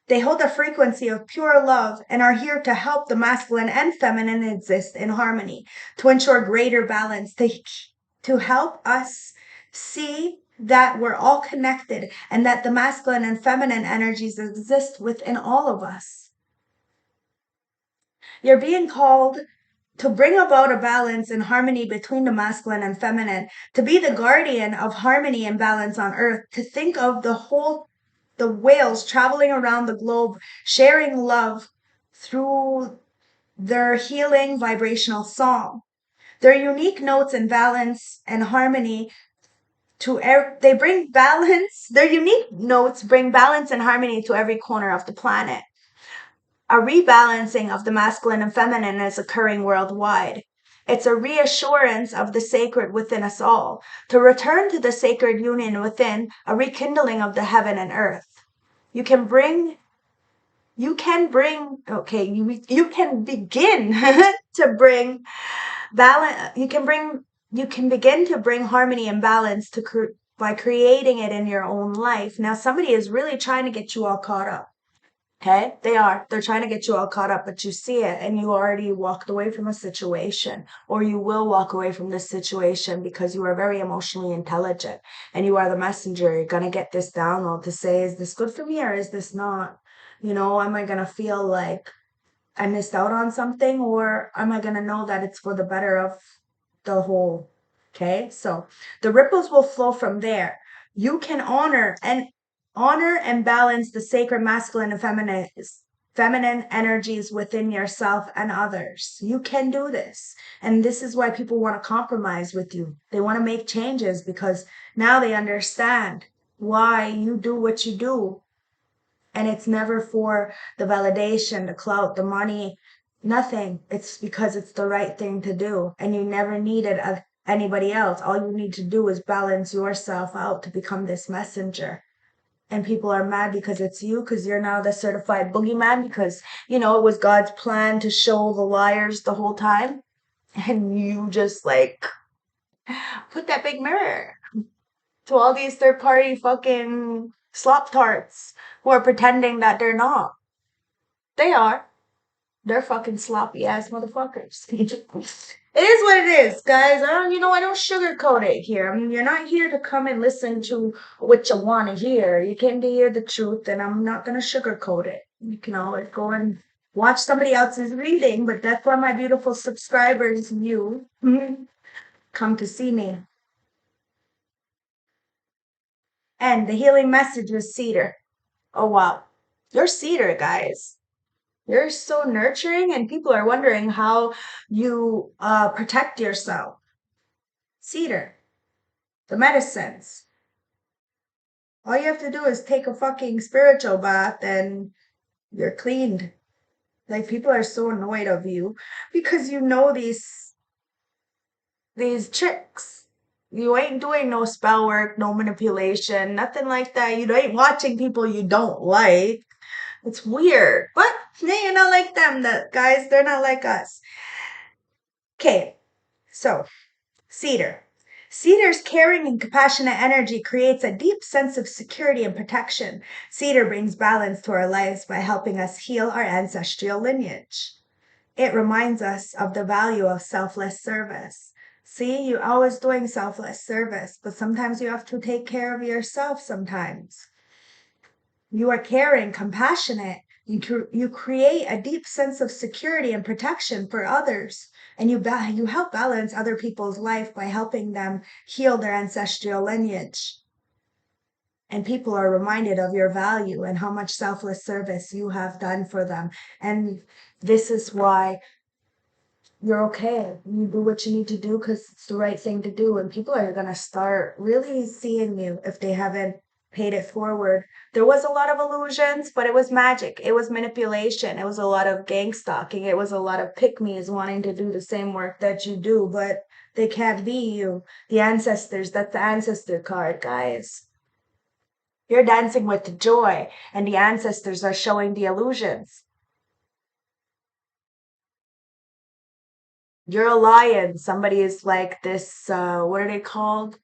They hold a frequency of pure love and are here to help the masculine and feminine exist in harmony, to ensure greater balance, to help us see that we're all connected and that the masculine and feminine energies exist within all of us. You're being called to bring about a balance and harmony between the masculine and feminine, to be the guardian of harmony and balance on earth, to think of the whales traveling around the globe, sharing love through their healing vibrational song. Their unique notes and balance and harmony they bring balance. Their unique notes bring balance and harmony to every corner of the planet. A rebalancing of the masculine and feminine is occurring worldwide. It's a reassurance of the sacred within us all, to return to the sacred union within, a rekindling of the heaven and earth. You can begin to bring balance. You can begin to bring harmony and balance by creating it in your own life. Now, somebody is really trying to get you all caught up. Okay, they are. They're trying to get you all caught up, but you see it and you already walked away from a situation, or you will walk away from this situation because you are very emotionally intelligent and you are the messenger. You're going to get this download to say, is this good for me or is this not? You know, am I going to feel like I missed out on something, or am I going to know that it's for the better of the whole? Okay, so the ripples will flow from there. You can honor and balance the sacred masculine and feminine energies within yourself and others. You can do this. And this is why people want to compromise with you. They want to make changes because now they understand why you do what you do, and it's never for the validation, the clout, the money, nothing. It's because it's the right thing to do. And you never needed anybody else. All you need to do is balance yourself out to become this messenger. And people are mad because it's you, because you're now the certified boogeyman, because, you know, it was God's plan to show the liars the whole time. And you just like put that big mirror to all these third party fucking slop tarts who are pretending that they're not. They are. They're fucking sloppy ass motherfuckers. It is what it is, guys. I don't sugarcoat it here. I mean, you're not here to come and listen to what you want to hear. You came to hear the truth, and I'm not gonna sugarcoat it. You can always go and watch somebody else's reading, but that's why my beautiful subscribers, you, come to see me. And the healing message was cedar. Oh wow, you're cedar, guys. You're so nurturing, and people are wondering how you protect yourself. Cedar, the medicines. All you have to do is take a fucking spiritual bath and you're cleaned. Like, people are so annoyed of you because you know these tricks. You ain't doing no spell work, no manipulation, nothing like that. You ain't watching people you don't like. It's weird. But yeah, you're not like them, that guys, they're not like us. Okay, so cedar. Cedar's caring and compassionate energy creates a deep sense of security and protection. Cedar brings balance to our lives by helping us heal our ancestral lineage. It reminds us of the value of selfless service. See, you're always doing selfless service, but sometimes you have to take care of yourself sometimes. You are caring, compassionate. You create a deep sense of security and protection for others. And you help balance other people's life by helping them heal their ancestral lineage. And people are reminded of your value and how much selfless service you have done for them. And this is why you're okay. You do what you need to do because it's the right thing to do. And people are going to start really seeing you if they haven't paid it forward. There was a lot of illusions, but it was magic. It was manipulation. It was a lot of gang stalking. It was a lot of pick-me's wanting to do the same work that you do, but they can't be you. The ancestors, that's the ancestor card, guys. You're dancing with the joy, and the ancestors are showing the illusions. You're a lion. Somebody is like this, what are they called?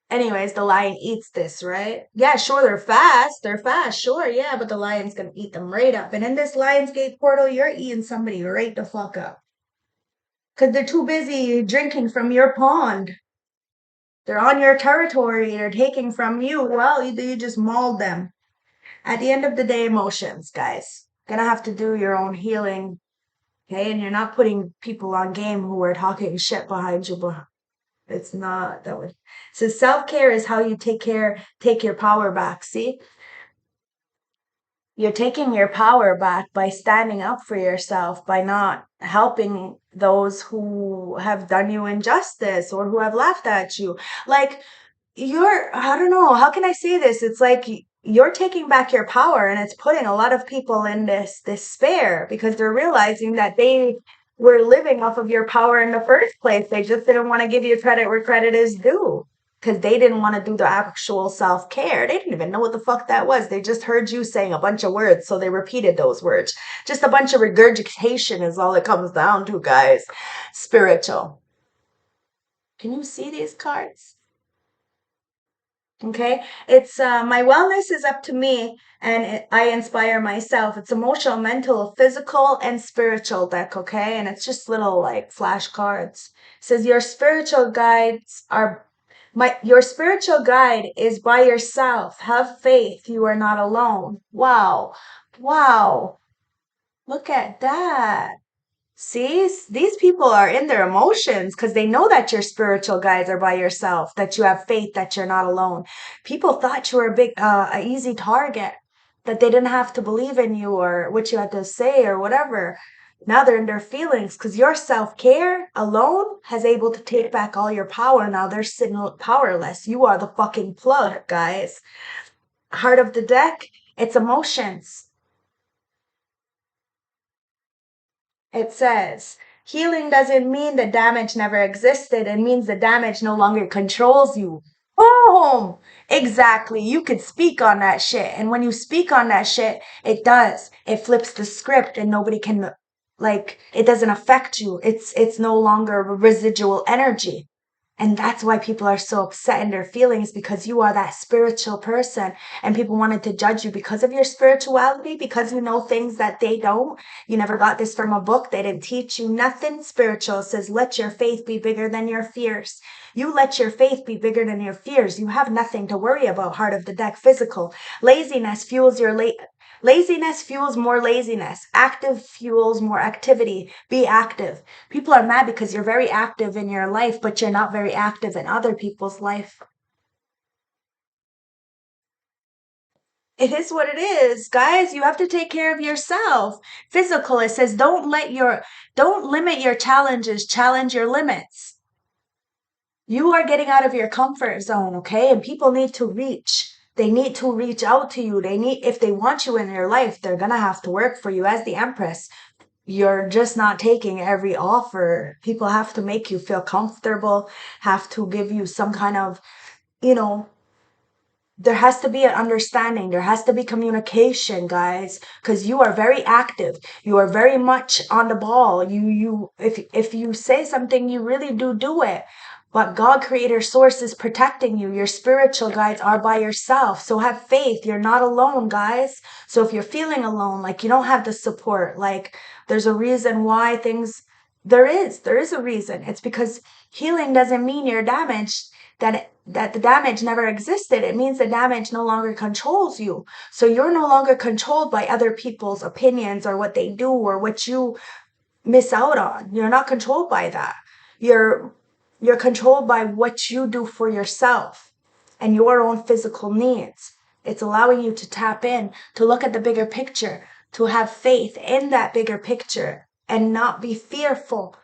Anyways, the lion eats this, right? Yeah, sure, they're fast. They're fast, sure, yeah, but the lion's gonna eat them right up. And in this Lionsgate portal, you're eating somebody right the fuck up. Because they're too busy drinking from your pond. They're on your territory. They're taking from you. Well, you just mauled them. At the end of the day, emotions, guys. Gonna have to do your own healing, okay? And you're not putting people on game who are talking shit behind you. It's not that way. So self-care is how you take your power back. See, you're taking your power back by standing up for yourself, by not helping those who have done you injustice or who have laughed at you. Like, I don't know, how can I say this? It's like you're taking back your power, and it's putting a lot of people in this despair because they're realizing that they were living off of your power in the first place. They just didn't want to give you credit where credit is due because they didn't want to do the actual self-care. They didn't even know what the fuck that was. They just heard you saying a bunch of words, so they repeated those words. Just a bunch of regurgitation is all it comes down to, guys. Spiritual. Can you see these cards? Okay, it's my wellness is up to me, and I inspire myself. It's emotional, mental, physical, and spiritual deck. Okay, and it's just little like flashcards. It says your spiritual guides are your spiritual guide is by yourself. Have faith. You are not alone. Wow, wow! Look at that. See, these people are in their emotions because they know that your spiritual guides are by yourself, that you have faith, that you're not alone. People thought you were a easy target, that they didn't have to believe in you or what you had to say or whatever. Now they're in their feelings because your self-care alone has able to take back all your power. Now they're sitting powerless. You are the fucking plug, guys. Heart of the deck, it's emotions. It says, healing doesn't mean the damage never existed. It means the damage no longer controls you. Boom! Exactly. You could speak on that shit. And when you speak on that shit, it does. It flips the script and nobody can, like, it doesn't affect you. It's no longer residual energy. And that's why people are so upset in their feelings because you are that spiritual person and people wanted to judge you because of your spirituality, because you know things that they don't. You never got this from a book. They didn't teach you nothing spiritual. It says, let your faith be bigger than your fears. You let your faith be bigger than your fears. You have nothing to worry about. Heart of the deck, physical. Laziness fuels your Laziness fuels more laziness. Active fuels more activity. Be active. People are mad because you're very active in your life, but you're not very active in other people's life. It is what it is, guys. You have to take care of yourself. Physical, it says don't limit your challenges, challenge your limits. You are getting out of your comfort zone, okay? And people need to reach. They need to reach out to you. If they want you in their life, they're gonna have to work for you as the Empress. You're just not taking every offer. People have to make you feel comfortable, have to give you some kind of, you know, there has to be an understanding. There has to be communication, guys, because you are very active. You are very much on the ball. If you say something, you really do it. But God, Creator, Source is protecting you. Your spiritual guides are by yourself. So have faith. You're not alone, guys. So if you're feeling alone, like you don't have the support, like there's a reason why things, there is a reason. It's because healing doesn't mean you're damaged, that the damage never existed. It means the damage no longer controls you. So you're no longer controlled by other people's opinions or what they do or what you miss out on. You're not controlled by that. You're you're controlled by what you do for yourself and your own physical needs. It's allowing you to tap in, to look at the bigger picture, to have faith in that bigger picture and not be fearful.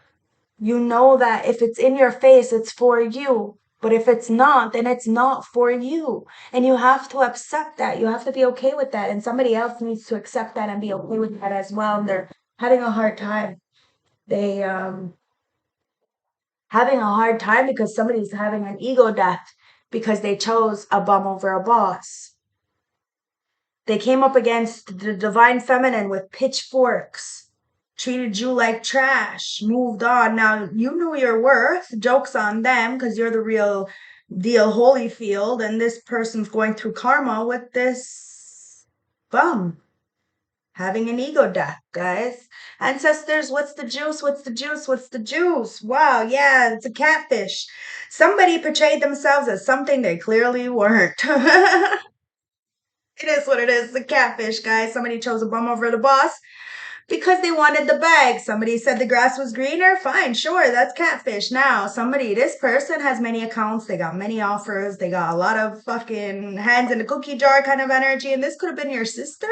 You know that if it's in your face, it's for you. But if it's not, then it's not for you. And you have to accept that. You have to be okay with that. And somebody else needs to accept that and be okay with that as well. And they're having a hard time. They having a hard time because somebody's having an ego death because they chose a bum over a boss. They came up against the divine feminine with pitchforks, treated you like trash, moved on. Now you know your worth. Joke's on them because you're the real deal, Holyfield, and this person's going through karma with this bum having an ego death, guys. Ancestors, what's the juice? What's the juice? What's the juice? Wow, yeah, it's a catfish. Somebody portrayed themselves as something they clearly weren't. It is what it is. It's a catfish, guys. Somebody chose a bum over the boss because they wanted the bag. Somebody said the grass was greener. Fine, sure, that's catfish. Now, this person has many accounts. They got many offers. They got a lot of fucking hands in the cookie jar kind of energy. And this could have been your sister.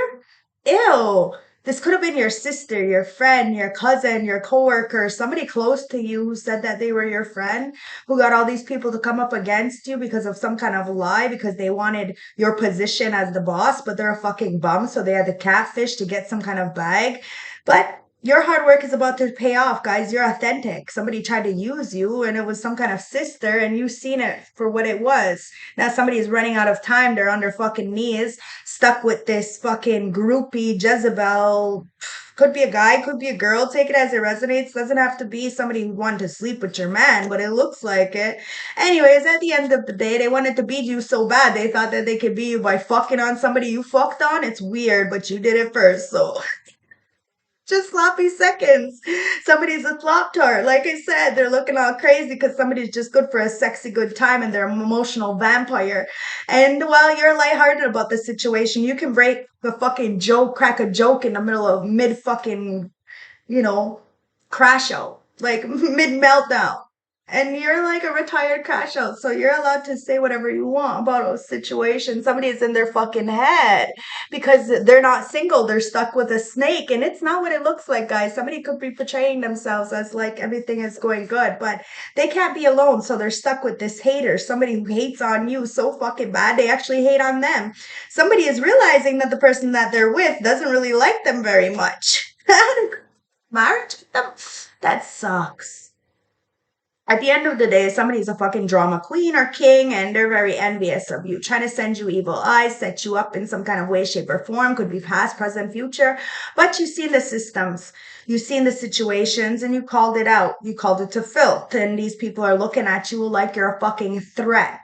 Ew. This could have been your sister, your friend, your cousin, your coworker, somebody close to you who said that they were your friend, who got all these people to come up against you because of some kind of lie, because they wanted your position as the boss, but they're a fucking bum, so they had to catfish to get some kind of bag. But Your hard work is about to pay off, guys. You're authentic. Somebody tried to use you and it was some kind of sister and you've seen it for what it was. Now somebody is running out of time. They're on their fucking knees, stuck with this fucking groupie Jezebel. Could be a guy, could be a girl. Take it as it resonates. Doesn't have to be somebody who wanted to sleep with your man, but it looks like it. Anyways, at the end of the day, they wanted to beat you so bad they thought that they could beat you by fucking on somebody you fucked on. It's weird, but you did it first, so just sloppy seconds. Somebody's a flop tart. Like I said, they're looking all crazy because somebody's just good for a sexy good time and they're an emotional vampire. And while you're lighthearted about the situation, you can break the fucking joke, crack a joke in the middle of mid fucking, you know, crash out, like mid meltdown. And you're like a retired crash out. So you're allowed to say whatever you want about a situation. Somebody's in their fucking head because they're not single. They're stuck with a snake. And it's not what it looks like, guys. Somebody could be portraying themselves as like everything is going good, but they can't be alone. So they're stuck with this hater, somebody who hates on you so fucking bad. They actually hate on them. Somebody is realizing that the person that they're with doesn't really like them very much. Marriage with them? That sucks. At the end of the day, somebody's a fucking drama queen or king and they're very envious of you, trying to send you evil eyes, set you up in some kind of way, shape, or form. Could be past, present, future. But you've seen the systems, you've seen the situations, and you called it out. You called it to filth. And these people are looking at you like you're a fucking threat.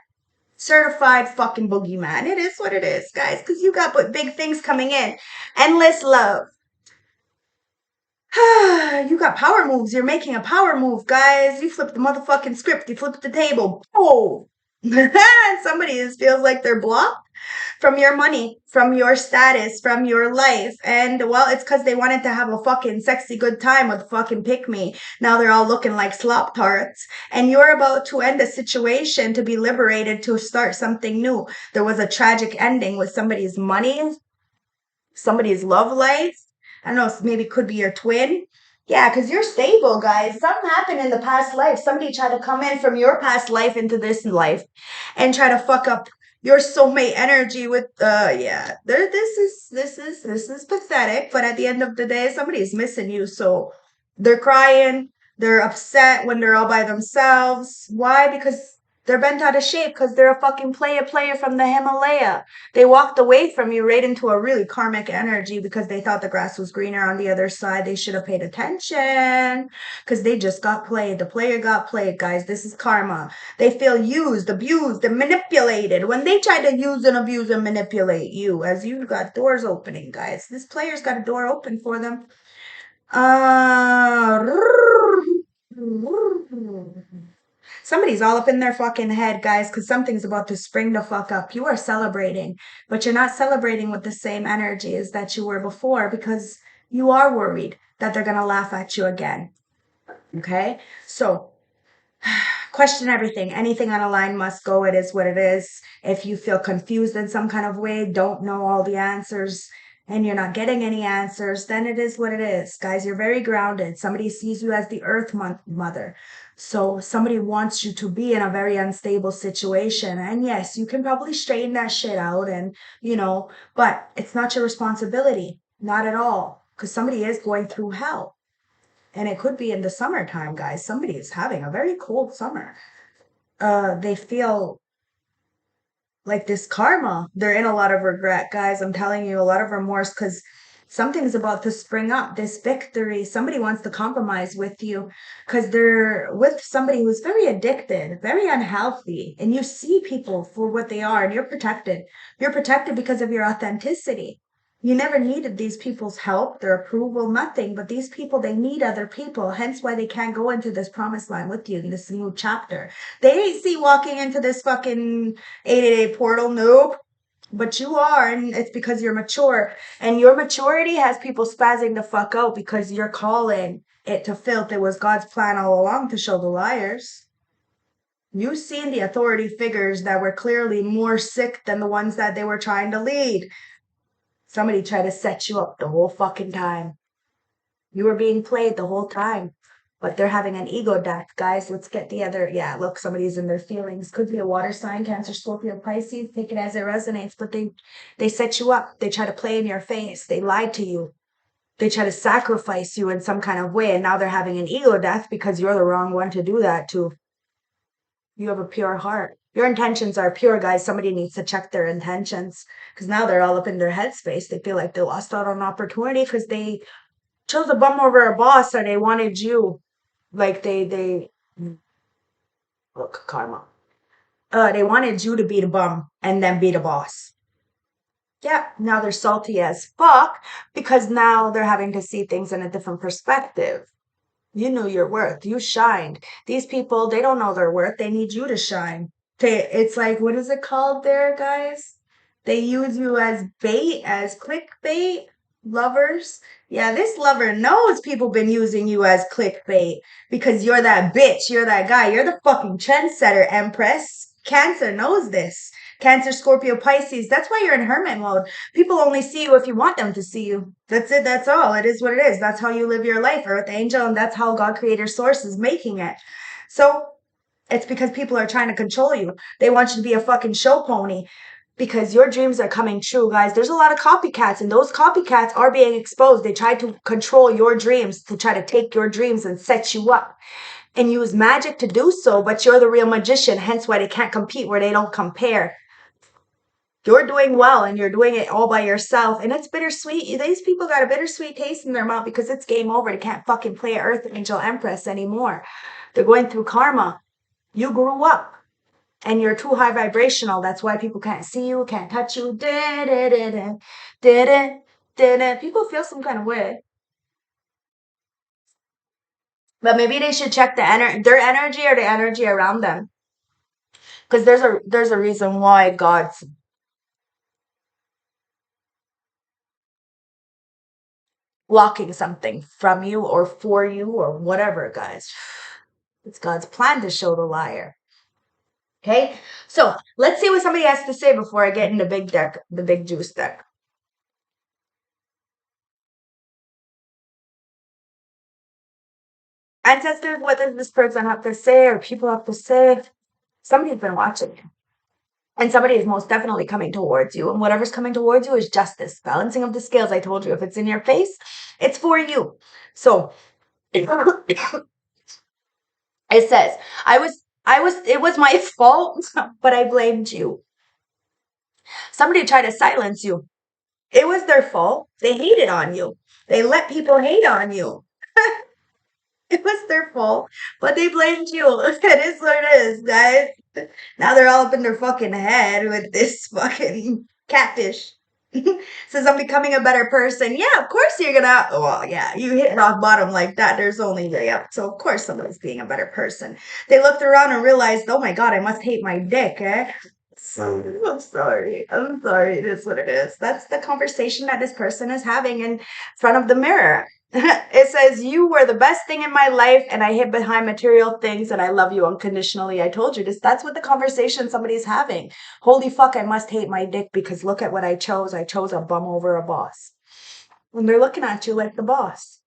Certified fucking boogeyman. It is what it is, guys, because you got big things coming in. Endless love. You got power moves. You're making a power move, guys. You flipped the motherfucking script. You flipped the table. Oh. Somebody feels like they're blocked from your money, from your status, from your life. And well, it's because they wanted to have a fucking sexy good time with fucking pick me. Now they're all looking like slop tarts. And you're about to end a situation to be liberated to start something new. There was a tragic ending with somebody's money, somebody's love life. I don't know, maybe could be your twin. Yeah, because you're stable, guys. Something happened in the past life. Somebody tried to come in from your past life into this life and try to fuck up your soulmate energy with yeah. This is pathetic, but at the end of the day, somebody's missing you. So they're crying, they're upset when they're all by themselves. Why? Because they're bent out of shape because they're a fucking player from the Himalaya. They walked away from you right into a really karmic energy because they thought the grass was greener on the other side. They should have paid attention because they just got played. The player got played, guys. This is karma. They feel used, abused, and manipulated when they try to use and abuse and manipulate you as you got doors opening, guys. This player's got a door open for them. Somebody's all up in their fucking head, guys, because something's about to spring the fuck up. You are celebrating, but you're not celebrating with the same energy as that you were before because you are worried that they're going to laugh at you again. Okay? So, question everything. Anything on a line must go. It is what it is. If you feel confused in some kind of way, don't know all the answers, and you're not getting any answers, then it is what it is. Guys, you're very grounded. Somebody sees you as the earth mother. So somebody wants you to be in a very unstable situation. And yes, you can probably straighten that shit out and, but it's not your responsibility. Not at all. Because somebody is going through hell. And it could be in the summertime, guys. Somebody is having a very cold summer. They feel like this karma. They're in a lot of regret, guys. I'm telling you, a lot of remorse because something's about to spring up. This victory. Somebody wants to compromise with you because they're with somebody who's very addicted, very unhealthy. And you see people for what they are and you're protected. You're protected because of your authenticity. You never needed these people's help, their approval, nothing. But these people, they need other people. Hence why they can't go into this promised land with you in this new chapter. They ain't see walking into this fucking 888 portal. Nope. But you are, and it's because you're mature. And your maturity has people spazzing the fuck out because you're calling it to filth. It was God's plan all along to show the liars. You've seen the authority figures that were clearly more sick than the ones that they were trying to lead. Somebody tried to set you up the whole fucking time. You were being played the whole time. But they're having an ego death, guys. Let's get the other. Yeah, look, somebody's in their feelings. Could be a water sign, Cancer, Scorpio, Pisces. Take it as it resonates. But they set you up. They try to play in your face. They lied to you. They try to sacrifice you in some kind of way, and now they're having an ego death because you're the wrong one to do that to. You have a pure heart. Your intentions are pure, guys. Somebody needs to check their intentions because now they're all up in their headspace. They feel like they lost out on an opportunity because they chose a bum over a boss, or they wanted you. Like they look, karma. They wanted you to be the bum and then be the boss. Yeah, now they're salty as fuck because now they're having to see things in a different perspective. You knew your worth. You shined. These people, they don't know their worth. They need you to shine. It's like, what is it called there, guys? They use you as bait, as clickbait lovers. Yeah, this lover knows people been using you as clickbait because you're that bitch. You're that guy. You're the fucking trendsetter, Empress. Cancer knows this. Cancer, Scorpio, Pisces. That's why you're in hermit mode. People only see you if you want them to see you. That's it. That's all. It is what it is. That's how you live your life, Earth Angel, and that's how God Creator Source is making it. So it's because people are trying to control you. They want you to be a fucking show pony because your dreams are coming true, guys. There's a lot of copycats, and those copycats are being exposed. They try to control your dreams, to try to take your dreams and set you up and use magic to do so, but you're the real magician, hence why they can't compete where they don't compare. You're doing well and you're doing it all by yourself. And it's bittersweet. These people got a bittersweet taste in their mouth because it's game over. They can't fucking play Earth Angel Empress anymore. They're going through karma. You grew up and you're too high vibrational. That's why people can't see you, can't touch you. People feel some kind of way. But maybe they should check their energy or the energy around them. Because there's a reason why God's blocking something from you or for you or whatever, guys. It's God's plan to show the liar. Okay? So let's see what somebody has to say before I get in the big deck, the big juice deck. Ancestors, what does this person have to say or people have to say? Somebody's been watching you. And somebody is most definitely coming towards you. And whatever's coming towards you is justice. Balancing of the scales. I told you, if it's in your face, it's for you. So it says, it was my fault, but I blamed you. Somebody tried to silence you. It was their fault. They hated on you. They let people hate on you. It was their fault, but they blamed you. It is what it is, guys. Now they're all up in their fucking head with this fucking catfish. Says I'm becoming a better person. Yeah, of course you're gonna. Well, yeah, you hit rock bottom like that. There's only way up. So of course somebody's being a better person. They looked around and realized, oh my god, I must hate my dick, eh? So I'm sorry. I'm sorry. It is what it is. That's the conversation that this person is having in front of the mirror. It says, you were the best thing in my life and I hid behind material things and I love you unconditionally. I told you this. That's what the conversation somebody's having. Holy fuck, I must hate my dick because look at what I chose. I chose a bum over a boss. And they're looking at you like the boss.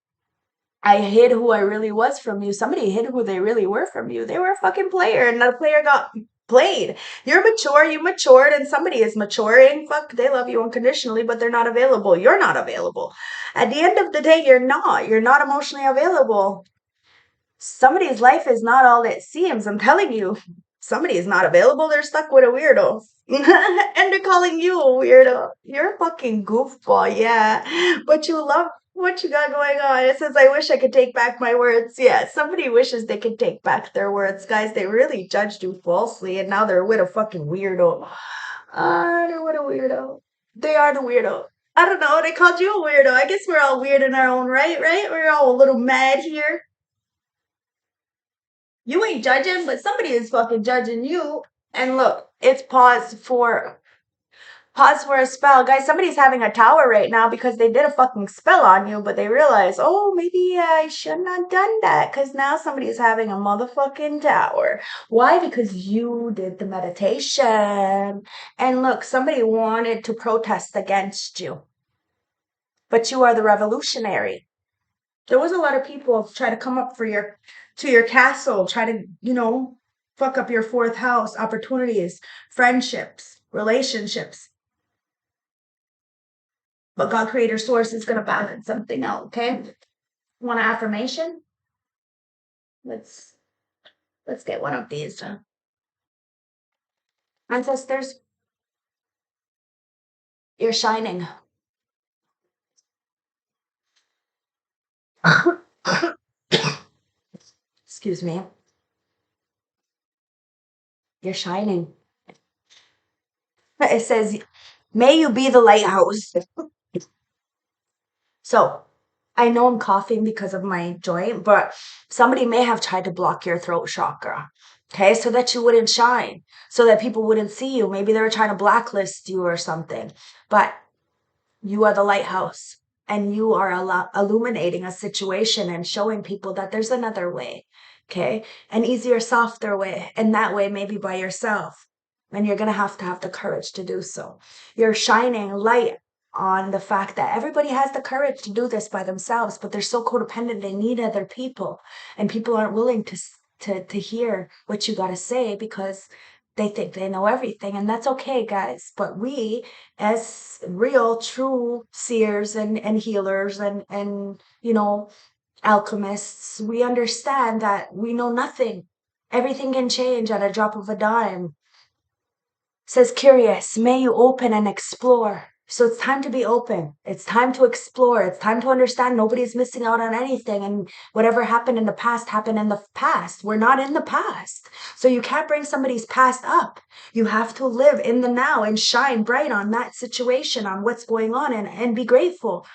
I hid who I really was from you. Somebody hid who they really were from you. They were a fucking player and the player got played. You're mature, you matured, and somebody is maturing. Fuck, they love you unconditionally, but they're not available. You're not available. At the end of the day, you're not. You're not emotionally available. Somebody's life is not all it seems. I'm telling you, somebody is not available. They're stuck with a weirdo. And they're calling you a weirdo. You're a fucking goofball, yeah. But you love what you got going on. It says, I wish I could take back my words. Yeah, somebody wishes they could take back their words. Guys, they really judged you falsely, and now they're with a fucking weirdo. They're with a weirdo. They are the weirdo. I don't know. They called you a weirdo. I guess we're all weird in our own right, right? We're all a little mad here. You ain't judging, but somebody is fucking judging you. And look, it's pause for a spell. Guys, somebody's having a tower right now because they did a fucking spell on you, but they realize, oh, maybe I shouldn't have done that because now somebody's having a motherfucking tower. Why? Because you did the meditation. And look, somebody wanted to protest against you, but you are the revolutionary. There was a lot of people try to come up to your castle, try to, fuck up your fourth house, opportunities, friendships, relationships. But God, creator, source is going to balance something out, okay? Want an affirmation? Let's get one of these. Ancestors, you're shining. Excuse me. You're shining. It says, may you be the lighthouse. So I know I'm coughing because of my joint, but somebody may have tried to block your throat chakra. Okay, so that you wouldn't shine, so that people wouldn't see you. Maybe they were trying to blacklist you or something. But you are the lighthouse, and you are illuminating a situation and showing people that there's another way. Okay, an easier, softer way, and that way maybe by yourself. And you're going to have the courage to do so. You're shining light on the fact that everybody has the courage to do this by themselves, but they're so codependent, they need other people, and people aren't willing to hear what you got to say because they think they know everything, and that's okay, guys. But we, as real, true seers and healers and alchemists, we understand that we know nothing. Everything can change at a drop of a dime. Says curious, may you open and explore. So it's time to be open. It's time to explore. It's time to understand nobody's missing out on anything. And whatever happened in the past happened in the past. We're not in the past. So you can't bring somebody's past up. You have to live in the now and shine bright on that situation, on what's going on, and be grateful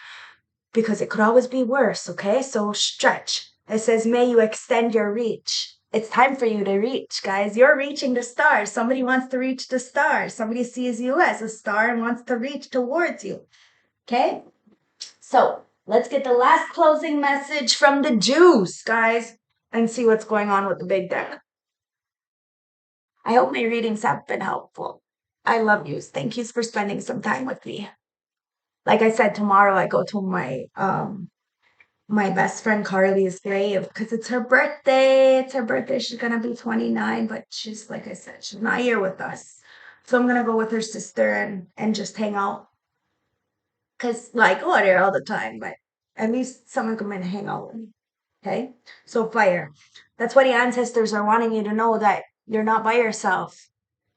because it could always be worse. Okay. So stretch. It says, may you extend your reach. It's time for you to reach, guys. You're reaching the stars. Somebody wants to reach the stars. Somebody sees you as a star and wants to reach towards you. Okay? So let's get the last closing message from the Jews, guys, and see what's going on with the big deck. I hope my readings have been helpful. I love you. Thank you for spending some time with me. Like I said, tomorrow I go to my best friend Carly's grave because it's her birthday. It's her birthday. She's gonna be 29, but she's, like I said, she's not here with us. So I'm gonna go with her sister and just hang out. Cause I go out there all the time, but at least someone come in and hang out with me. Okay? So fire. That's why the ancestors are wanting you to know that you're not by yourself.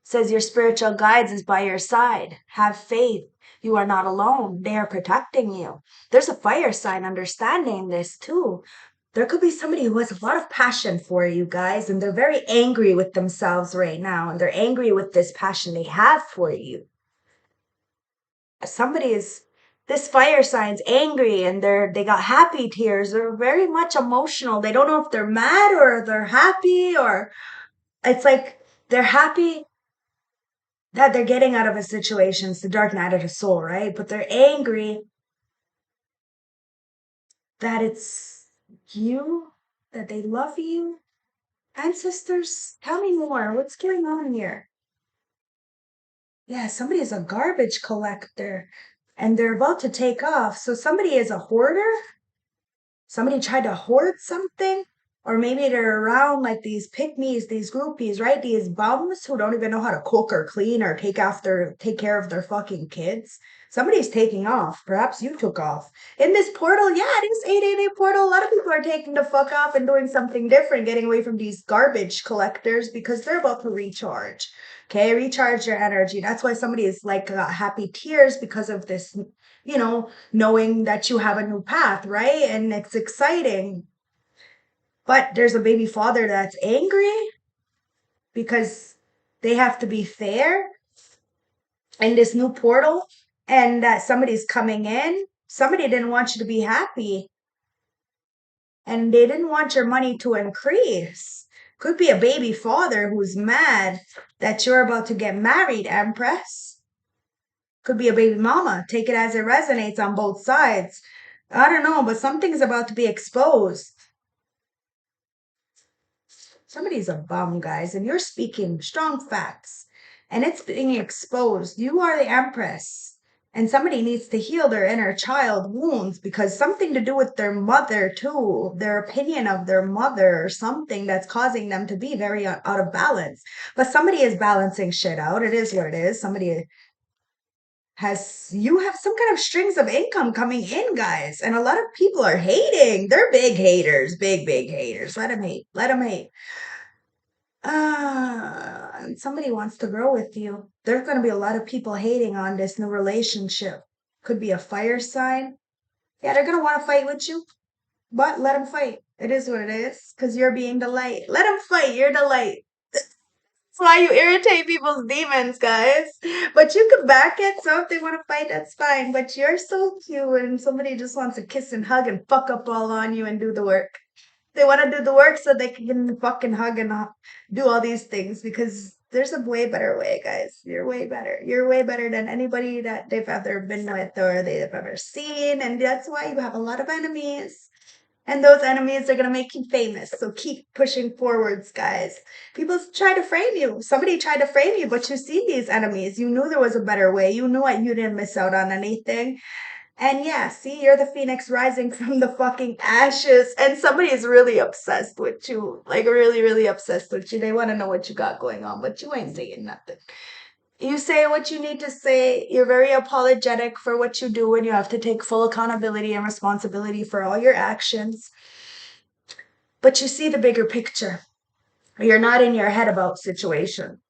Says your spiritual guides is by your side. Have faith. You are not alone. They are protecting you. There's a fire sign understanding this too. There could be somebody who has a lot of passion for you guys, and they're very angry with themselves right now, and they're angry with this passion they have for you. This fire sign's angry, and they got happy tears. They're very much emotional. They don't know if they're mad or they're happy, or it's like they're happy that they're getting out of a situation. It's the dark night of the soul, right? But they're angry that it's you, that they love you. Ancestors, tell me more. What's going on here? Yeah, somebody is a garbage collector and they're about to take off. So somebody is a hoarder. Somebody tried to hoard something. Or maybe they're around like these pick-me's, these groupies, right? These bums who don't even know how to cook or clean or take care of their fucking kids. Somebody's taking off. Perhaps you took off. In this portal, yeah, this 888 portal, a lot of people are taking the fuck off and doing something different, getting away from these garbage collectors because they're about to recharge. Okay, recharge your energy. That's why somebody is like happy tears because of this, knowing that you have a new path, right? And it's exciting. But there's a baby father that's angry because they have to be fair in this new portal and that somebody's coming in. Somebody didn't want you to be happy and they didn't want your money to increase. Could be a baby father who's mad that you're about to get married, Empress. Could be a baby mama. Take it as it resonates on both sides. I don't know, but something's about to be exposed. Somebody's a bum, guys, and you're speaking strong facts and it's being exposed. You are the Empress, and somebody needs to heal their inner child wounds because something to do with their mother, too, their opinion of their mother, or something that's causing them to be very out of balance. But somebody is balancing shit out. It is what it is. Somebody you have some kind of strings of income coming in, guys. And a lot of people are hating. They're big haters, big haters. Let them hate. Let them hate. And somebody wants to grow with you. There's going to be a lot of people hating on this new relationship. Could be a fire sign. Yeah, they're going to want to fight with you, but let them fight. It is what it is because you're being the light. Let them fight. You're the light. That's why you irritate people's demons, guys. But you can back it. So if they want to fight, that's fine. But you're so cute and somebody just wants to kiss and hug and fuck up all on you and do the work. They want to do the work so they can fucking hug and do all these things because there's a way better way, guys. You're way better. You're way better than anybody that they've ever been with or they've ever seen. And that's why you have a lot of enemies. And those enemies are going to make you famous. So keep pushing forwards, guys. People try to frame you. Somebody tried to frame you, but you see these enemies. You knew there was a better way. You knew you didn't miss out on anything. And yeah, see, you're the phoenix rising from the fucking ashes. And somebody is really obsessed with you. Like, really, really obsessed with you. They want to know what you got going on, but you ain't saying nothing. You say what you need to say. You're very apologetic for what you do, and you have to take full accountability and responsibility for all your actions. But you see the bigger picture. You're not in your head about situation.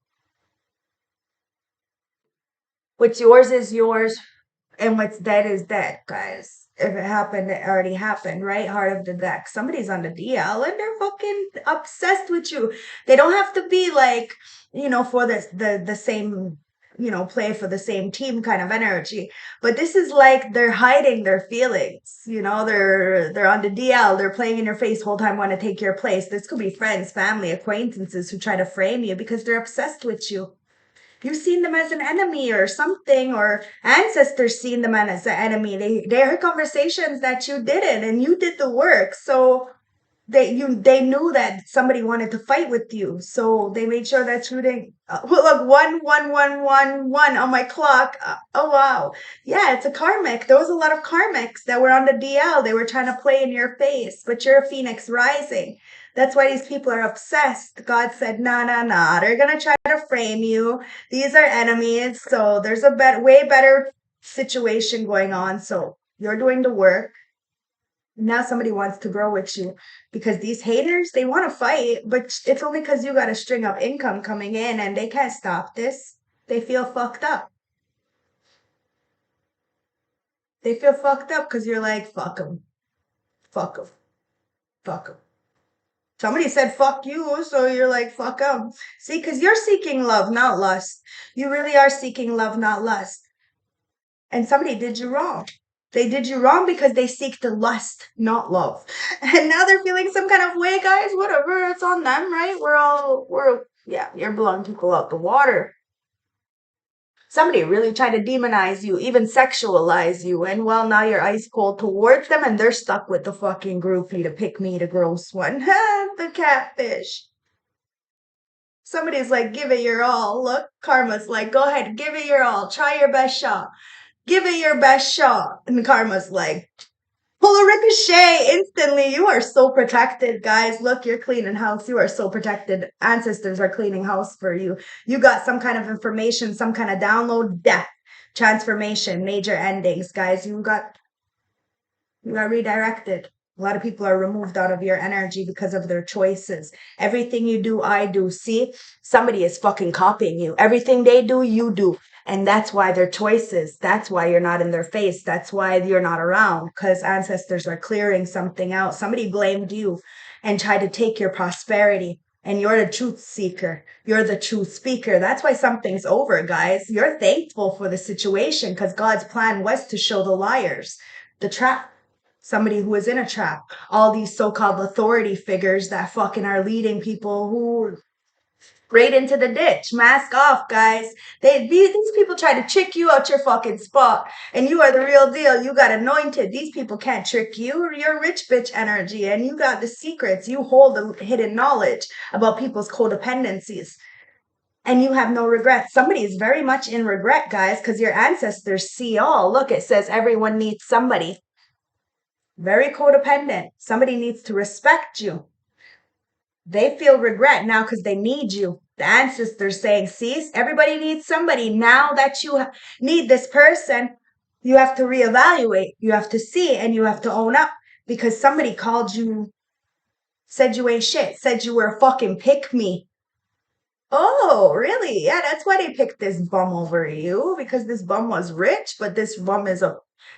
What's yours is yours, and what's dead is dead, guys. If it happened, it already happened, right? Heart of the deck. Somebody's on the DL and they're fucking obsessed with you. They don't have to be like, for the same, play for the same team kind of energy. But this is like they're hiding their feelings. They're on the DL, they're playing in your face whole time, want to take your place. This could be friends, family, acquaintances who try to frame you because they're obsessed with you. You've seen them as an enemy or something, or ancestors seen them as an enemy. They heard conversations that you didn't, and you did the work. So they knew that somebody wanted to fight with you, so they made sure that you didn't. Well, look, 1 1 1 1 1 on my clock. Oh wow, yeah, it's a karmic. There was a lot of karmics that were on the DL. They were trying to play in your face, but you're a phoenix rising. That's why these people are obsessed. God said, nah, nah, nah. They're gonna try to frame you. These are enemies. So there's a way better situation going on. So you're doing the work. Now somebody wants to grow with you because these haters, they want to fight, but it's only because you got a string of income coming in and they can't stop this. They feel fucked up. They feel fucked up because you're like, fuck them, fuck them, fuck them. Somebody said fuck you, so you're like, fuck them. See, because you're seeking love, not lust. You really are seeking love, not lust. And somebody did you wrong. They did you wrong because they seek the lust, not love. And now they're feeling some kind of way, guys. Whatever, it's on them, right? Yeah, you're blowing people out the water. Somebody really tried to demonize you, even sexualize you, and well, now you're ice cold towards them, and they're stuck with the fucking groupie to pick me, the gross one. The catfish. Somebody's like, give it your all. Look, Karma's like, go ahead, give it your all. Try your best shot. Give it your best shot. And Karma's like, pull a ricochet instantly. You are so protected, guys. Look, you're cleaning house. You are so protected. Ancestors are cleaning house for you. You got some kind of information, some kind of download, death, transformation, major endings, guys. You got redirected. A lot of people are removed out of your energy because of their choices. Everything you do, I do. See, somebody is fucking copying you. Everything they do, you do. And that's why their choices. That's why you're not in their face. That's why you're not around, because ancestors are clearing something out. Somebody blamed you and tried to take your prosperity. And you're the truth seeker. You're the truth speaker. That's why something's over, guys. You're thankful for the situation because God's plan was to show the liars the trap. Somebody who is in a trap. All these so-called authority figures that fucking are leading people who right into the ditch. Mask off, guys. These people try to trick you out your fucking spot, and you are the real deal. You got anointed. These people can't trick you. You're rich bitch energy, and you got the secrets. You hold the hidden knowledge about people's codependencies. And you have no regrets. Somebody is very much in regret, guys, because your ancestors see all. Look, it says everyone needs somebody. Very codependent. Somebody needs to respect you. They feel regret now because they need you. The ancestors saying, see, everybody needs somebody. Now that you need this person, you have to reevaluate. You have to see and you have to own up because somebody called you, said you ain't shit, said you were a fucking pick me. Oh, really? Yeah, that's why they picked this bum over you because this bum was rich, but this bum is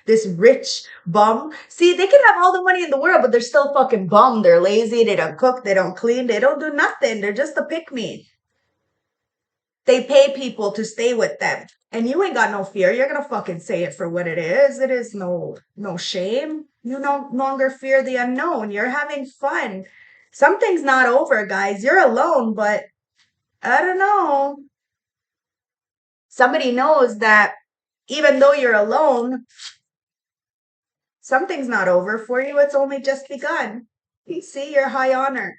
this rich bum. See, they can have all the money in the world, but they're still fucking bum. They're lazy, they don't cook, they don't clean, they don't do nothing. They're just a pick me. They pay people to stay with them. And you ain't got no fear. You're gonna fucking say it for what it is. It is no shame. You no longer fear the unknown. You're having fun. Something's not over, guys. You're alone, but I don't know. Somebody knows that even though you're alone, something's not over for you. It's only just begun. You see, you're high honor.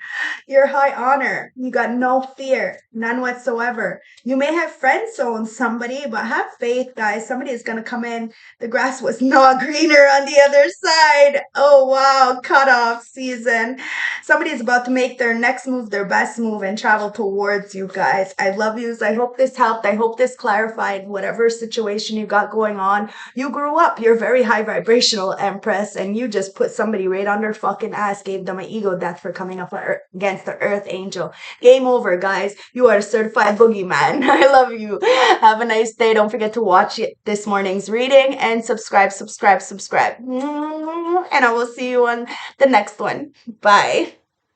You're high honor. You got no fear, none whatsoever. You may have friend zoned somebody, but have faith, guys. Somebody is going to come in. The grass was not greener on the other side. Oh, wow. Cutoff season. Somebody is about to make their next move, their best move, and travel towards you guys. I love yous. I hope this helped. I hope this clarified whatever situation you got going on. You grew up. You're very high vibrational, Empress, and you just put somebody right on their fucking ass, gave them an ego death for coming up against the earth angel. Game over, guys. You are a certified boogeyman. I love you. Have a nice day. Don't forget to watch this morning's reading and subscribe. And I will see you on the next one. Bye.